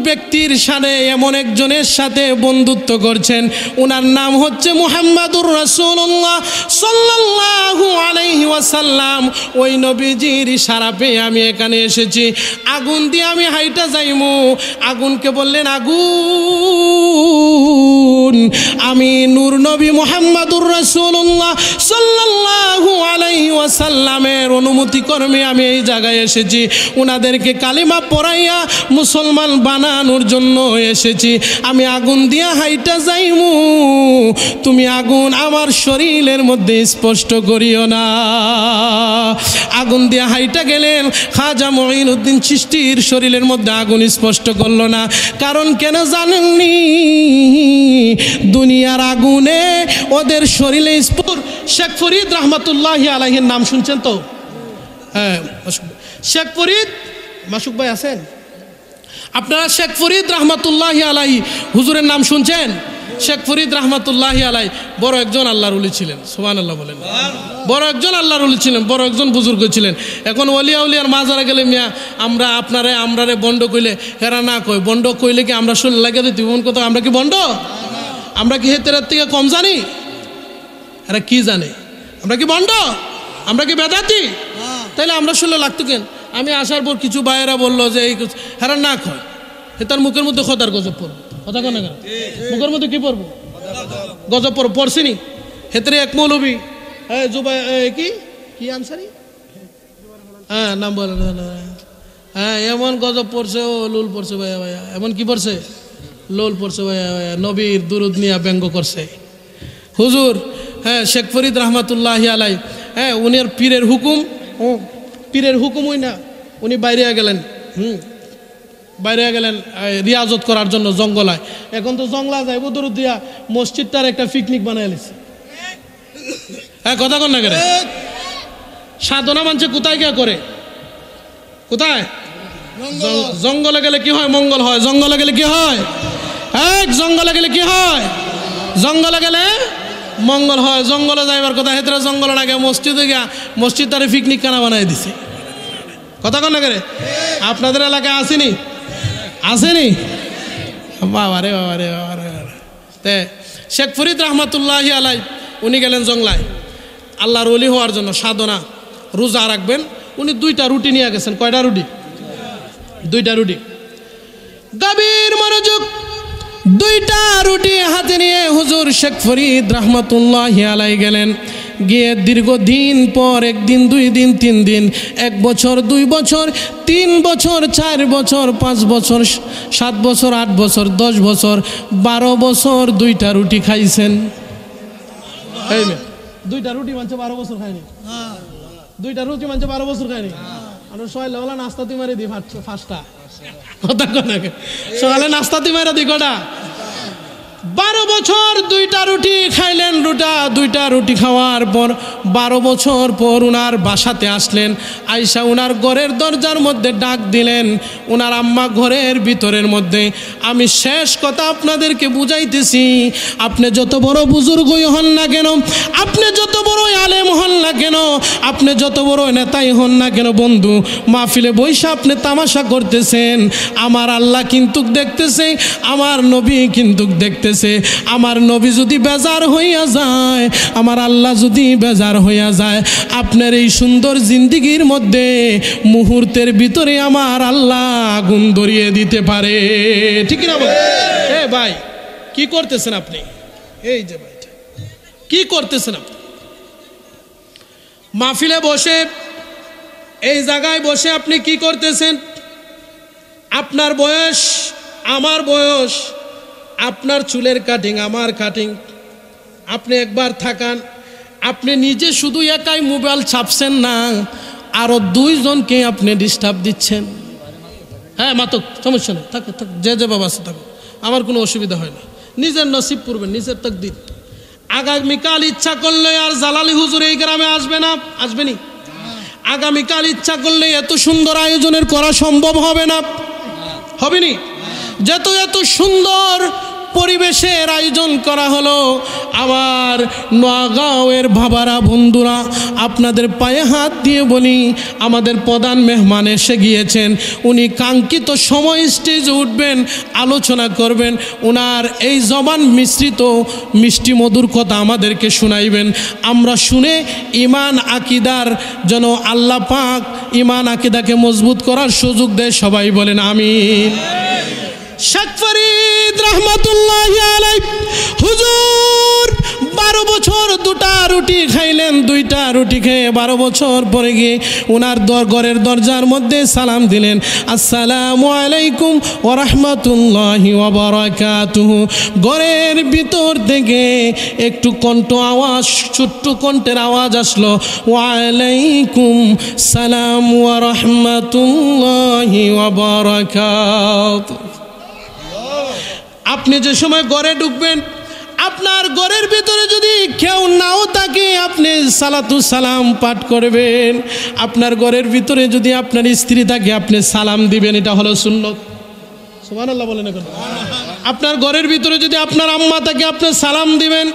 ব্যক্তির সাথে, এমন একজনের সাথে বন্ধুত্ব করছেন, উনার নাম হচ্ছে মুহাম্মাদুর রাসূলুল্লাহ সাল্লাল্লাহু আলাইহি ওয়াসাল্লাম। ওই নবীজির ইশারা পেয়ে আমি এখানে এসেছি, আগুন দিয়ে আমি হাইটা যাইমু। আগুনকে বললেন, আগুন আমি নূর নবী মুহাম্মাদুর রাসূলুল্লাহ সাল্লাল্লাহু আলাইহি ওয়াসাল্লামের অনুমতি পরিকর্মে আমি এই জায়গায় এসেছি, ওনাদেরকে কালিমা পড়াইয়া মুসলমান বানানোর জন্য এসেছি। আমি আগুন দিয়া হাইটা যাইমু, তুমি আগুন আমার শরীরের মধ্যে স্পষ্ট করিও না। আগুন দিয়া হাইটা গেলেন, খাজা মঈনুদ্দিন চিশতির শরীরের মধ্যে আগুন স্পষ্ট করলো না। কারণ কেন জানেননি? দুনিয়ার আগুনে ওদের শরীরে স্পষ্ট। শেখ ফরিদ রহমতুল্লাহি আলাইহির নাম শুনছেন তো? হ্যাঁ, শেখ ফরিদ মাসুক ভাই আছেন আপনারা? শেখ ফরিদ রহমতুল্লাহি আলাইহি হুজুরের নাম শুনছেন? শেখ ফরিদ রহমতুল্লাহি আলাইহি বড় একজন আল্লাহর ওলি ছিলেন। সুবহানাল্লাহ বলেন। বড় একজন আল্লাহর ওলি ছিলেন, বড় একজন বুজুর্গ ছিলেন। এখন ওলিয়া উলিয়ার মাজারে গেলে মিয়া আমরা আমরারে বন্ড কইলে হেরা না কই, বন্ড কইলে কি আমরা শুনলে লাগে দিতে কথা? আমরা কি বন্ড? আমরা কি হেতেরার থেকে কম জানি? এরা কি জানে? আমরা কি বন্ড? আমরা কি বেদাতি? তাইলে আমরা শুনলে লাগতো কেন? আমি আসার পর কিছু ভাইয়েরা বললো যে এই হেরা না কয়, তার মুখের মধ্যে খোদার গজব পড়বো। কথা কন না কেন? মুখের মধ্যে কি পড়বো? গজব পড়ব। পড়ছিনি হেতরে এক মৌলবী জুবাই কি আনসারি, হ্যাঁ নাম বলে, হ্যাঁ এমন গজব পড়ছে, ও লুল পড়ছে ভাইয়া ভাইয়া, এমন কি পড়ছে? লোল পড়ছে ভাইয়া ভাইয়া, নবীর দুরুদ নিয়ে ব্যঙ্গ করছে হুজুর। হ্যাঁ, শেখ ফরিদ রহমতুল্লাহি আলাইহি, হ্যাঁ উনার পীরের হুকুম, পীরের হুকুম হই না, উনি বাইরে গেলেন, বাইরে গেলেন রিয়াজত করার জন্য জঙ্গলায়। এখন তো জঙ্গলা যায় বদরুদ দিয়া মসজিদটার একটা পিকনিক বানাই লিছে। হ্যাঁ কথা কন না করে? সাধনা মানছে কোথায় গিয়া করে? কোথায়? জঙ্গলে গেলে কি হয়? মঙ্গল হয়। জঙ্গলে গেলে কি হয়? এক জঙ্গলে গেলে কি হয়? জঙ্গলে গেলে মঙ্গল হয়। জঙ্গলে যাইবার কথা, হেতরা জঙ্গলে না গিয়া মসজিদে গিয়া মসজিদ তারে পিকনিক কানা বানাই দিছে। কথা কন না করে? আপনাদের এলাকায় আসেনি? আসেনি? বাবারে বাবারে বাবারে। তে শেখ ফরিদ রহমতুল্লাহি আলাইহি উনি গেলেন জঙ্গলায় আল্লাহর ওলি হওয়ার জন্য, সাধনা, রোজা রাখবেন। উনি 2টা রুটি নিয়ে গেছেন। কয়টা রুটি? 2টা রুটি। গভীর মনোযোগ। 2টা রুটি হাতে নিয়ে হুজুর শেখ ফরিদ রহমতুল্লাহি আলাইহি গেলেন। গিয়ে দীর্ঘদিন পর, 1 দিন 2 দিন 3 দিন, 1 বছর 2 বছর 3 বছর 4 বছর 5 বছর 7 বছর 8 বছর 10 বছর 12 বছর 2টা রুটি খাইছেন। এই 2টা রুটি মানছে 12 বছর খায়নি। 2টা রুটি মানছে 12 বছর খায়নি। আমরা সকালে ওলা নাস্তা তুই মারি দিই 5টা। কথা কথা সকালে নাস্তা তুই মারা দিই কটা? 12 বছর 2টা রুটি খাইলেন। 2টা রুটি খাওয়ার পর 12 বছর পর উনার বাসাতে আসলেন। আইসা উনার ঘরের দরজার মধ্যে ডাক দিলেন। উনার আম্মা ঘরের ভিতরের মধ্যে। আমি শেষ কথা আপনাদেরকে বুঝাইতেছি, আপনি যত বড় বুজুর্গই হন না কেন, আপনি যত বড় আলেম হন না কেন, আপনি যত বড় নেতাই হন না কেন, বন্ধু মাহফিলে বইসা আপনি তামাশা করতেছেন, আমার আল্লাহ কিন্তু দেখতেছে, আমার নবী কিন্তু দেখতেছে। আমার নবী যদি বেজার হইয়া যায়, আমার আল্লাহ যদি বেজার হইয়া যায়, আপনার এই সুন্দর জিন্দিগির মধ্যে মুহূর্তের ভিতরে আমার আল্লাহ আগুন ধরিয়ে দিতে পারে। ঠিক না বল? এ ভাই কি করতেছেন আপনি? এই যে ভাই কি করতেছেন আপনি? মাহফিলে বসে, এই জায়গায় বসে আপনি কি করতেছেন? আপনার বয়স আমার বয়স, আপনার চুলের কাটিং আমার কাটিং। আপনি একবার থাকান, আপনি নিজে শুধু একাই মোবাইল ছাপছেন না, আরো 2 জনকে আপনি ডিস্টার্ব দিচ্ছেন। হ্যাঁ মাতো সমস্যা নেই, থাক থাক, যে বাবা আছে থাকো, আমার কোনো অসুবিধা হয় না। নিজের নসিব করবেন, নিজের তাকদীর। আগামীকাল ইচ্ছা করলে আর জালালি হুজুর এই গ্রামে আসবে না, আসবেনি। আগামীকাল ইচ্ছা করলে এত সুন্দর আয়োজনের করা সম্ভব হবে না, হবেনি। যত এত সুন্দর পরিবেশের আয়োজন করা হলো, আমার নোয়াগাঁওয়ের বাবারা বন্ধুরা, আপনাদের পায়ে হাত দিয়ে বলি, আমাদের প্রধান মেহমান এসে গিয়েছেন। উনি কাঙ্ক্ষিত সময় স্টেজে উঠবেন, আলোচনা করবেন, ওনার এই জবান মিশ্রিত মিষ্টি মধুর কথা আমাদেরকে শুনাইবেন। আমরা শুনে ইমান আকিদার যেন আল্লাহ পাক ইমান আকিদাকে মজবুত করার সুযোগ দেয়। সবাই বলেন আমিন। শেখ ফরিদ রহমতুল্লাহি আলাইহি হুজুর 12 বছর 2টা রুটি খাইলেন, 2টা রুটি খেয়ে 12 বছর পরে গিয়ে ওনার ঘরের দরজার মধ্যে সালাম দিলেন, আসসালামু আলাইকুম ওয়া রাহমাতুল্লাহি ওয়া বারাকাতুহু। ঘরের ভিতর থেকে একটু কণ্ঠ আওয়াজ, ছোট্ট কণ্ঠের আওয়াজ আসলো, ওয়া আলাইকুম সালাম ওয়া রাহমাতুল্লাহি ওয়া বারাকাতুহু। আপনি যে সময় ঘরে ঢুকবেন, আপনার ঘরের ভিতরে যদি কেউ নাও থাকে, আপনি সালাতু সালাম পাঠ করবেন। আপনার ঘরের ভিতরে যদি আপনার স্ত্রী থাকে, আপনি সালাম দিবেন, এটা হলো সুন্নত। সুবহানাল্লাহ বলেন। এখন আপনার ঘরের ভিতরে যদি আপনার আম্মা থাকে, আপনি সালাম দিবেন।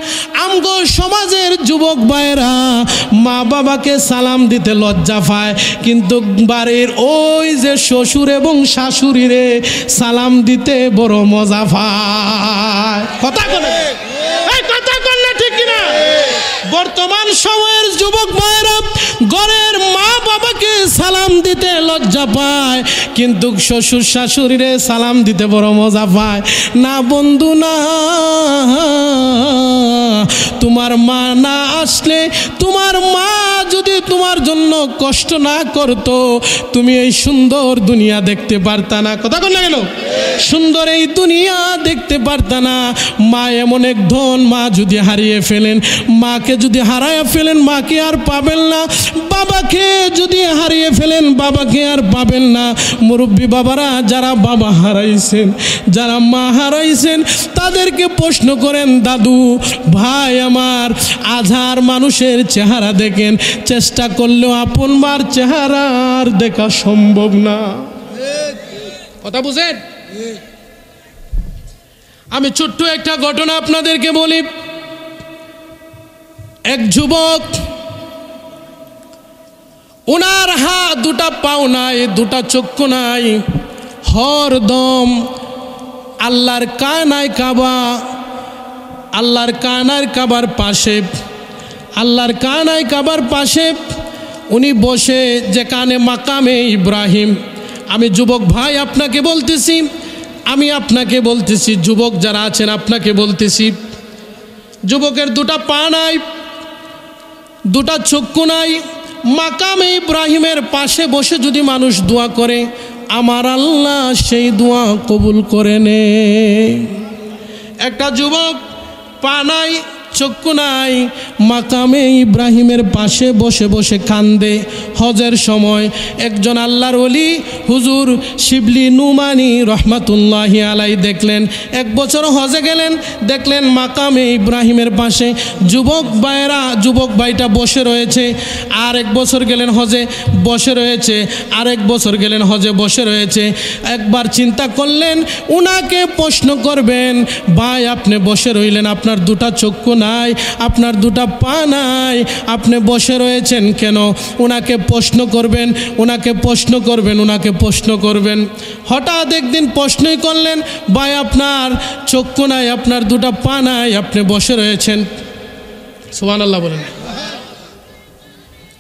আমগো সমাজের যুবক ভাইরা মা বাবাকে সালাম দিতে লজ্জা পায়, কিন্তু বাড়ির ওই যে শ্বশুর এবং শাশুড়িরে সালাম দিতে বড় মজা পায়। কথা বলে, কথা বললে ঠিক কিনা? বর্তমান সময়ের যুবক ভাইরা ঘরের মা বাবাকে সালাম দিতে লজ্জা পায়, কিন্তু শ্বশুর শাশুড়িরে সালাম দিতে বড় মজা পায়। না বন্ধু না, তোমার মা না আসলে, তোমার মা যদি তোমার জন্য কষ্ট না করতো, তুমি এই সুন্দর দুনিয়া দেখতে পারতা না। কথা বল না কেন? সুন্দর এই দুনিয়া দেখতে পারতা না। মা এমন এক ধন, মা যদি হারিয়ে ফেলেন, মাকে যদি হারায় ফেলেন, মাকে আর পাবেন না। বাবাকে যদি হারিয়ে ফেলেন, বাবাকে আর পাবেন না। মুরব্বী বাবারা যারা বাবা হারাইছেন, যারা মা হারাইছেন, তাদেরকে প্রশ্ন করেন, দাদু ভাই আমার, আধার মানুষের চেহারা দেখেন, চেষ্টা করলেও আপন মার চেহারা আর দেখা সম্ভব না। কথা বুঝেন? আমি ছোট্ট একটা ঘটনা আপনাদেরকে বলি। এক যুবক, ওনার হাত 2টা পাও নাই, 2টা চক্ষু নাই, হরদম আল্লাহর কানায় কাবা, আল্লাহর কানায় কাবার পাশে, আল্লাহর কানায় কাবার পাশে উনি বসে, যেখানে মাকামে ইব্রাহিম। আমি যুবক ভাই আপনাকে বলতেছি, আমি আপনাকে বলতেছি, যুবক যারা আছেন আপনাকে বলতেছি, যুবকের 2টা পা নাই, 2টা চক্ষু নাই, মাকামে ইব্রাহিমের পাশে বসে যদি মানুষ দোয়া করে, আমার আল্লাহ সেই দোয়া কবুল করে নে। একটা যুবক পা নাই, চক্ষু নাই, মাকামে ইব্রাহিমের পাশে বসে বসে কান্দে। হজের সময় একজন আল্লাহর ওলি হুজুর শিবলি নুমানি রহমাতুল্লাহি আলাই দেখলেন, 1 বছর হজে গেলেন, দেখলেন মাকামে ইব্রাহিমের পাশে যুবক ভাইটা বসে রয়েছে। আর 1 বছর গেলেন হজে, বসে রয়েছে। আর 1 বছর গেলেন হজে, বসে রয়েছে। একবার চিন্তা করলেন, উনাকে প্রশ্ন করবেন, ভাই আপনি বসে রইলেন, আপনার 2টা চক্ষু নাই, আপনার 2টা পা নাই, আপনি বসে রয়েছেন কেন? ওনাকে প্রশ্ন করবেন, ওনাকে প্রশ্ন করবেন, ওনাকে প্রশ্ন করবেন। হঠাৎ একদিন প্রশ্নই করলেন, ভাই আপনার চক্ষু নাই, আপনার 2টা পা নাই, আপনি বসে রয়েছেন। সুবহানাল্লাহ বলেন।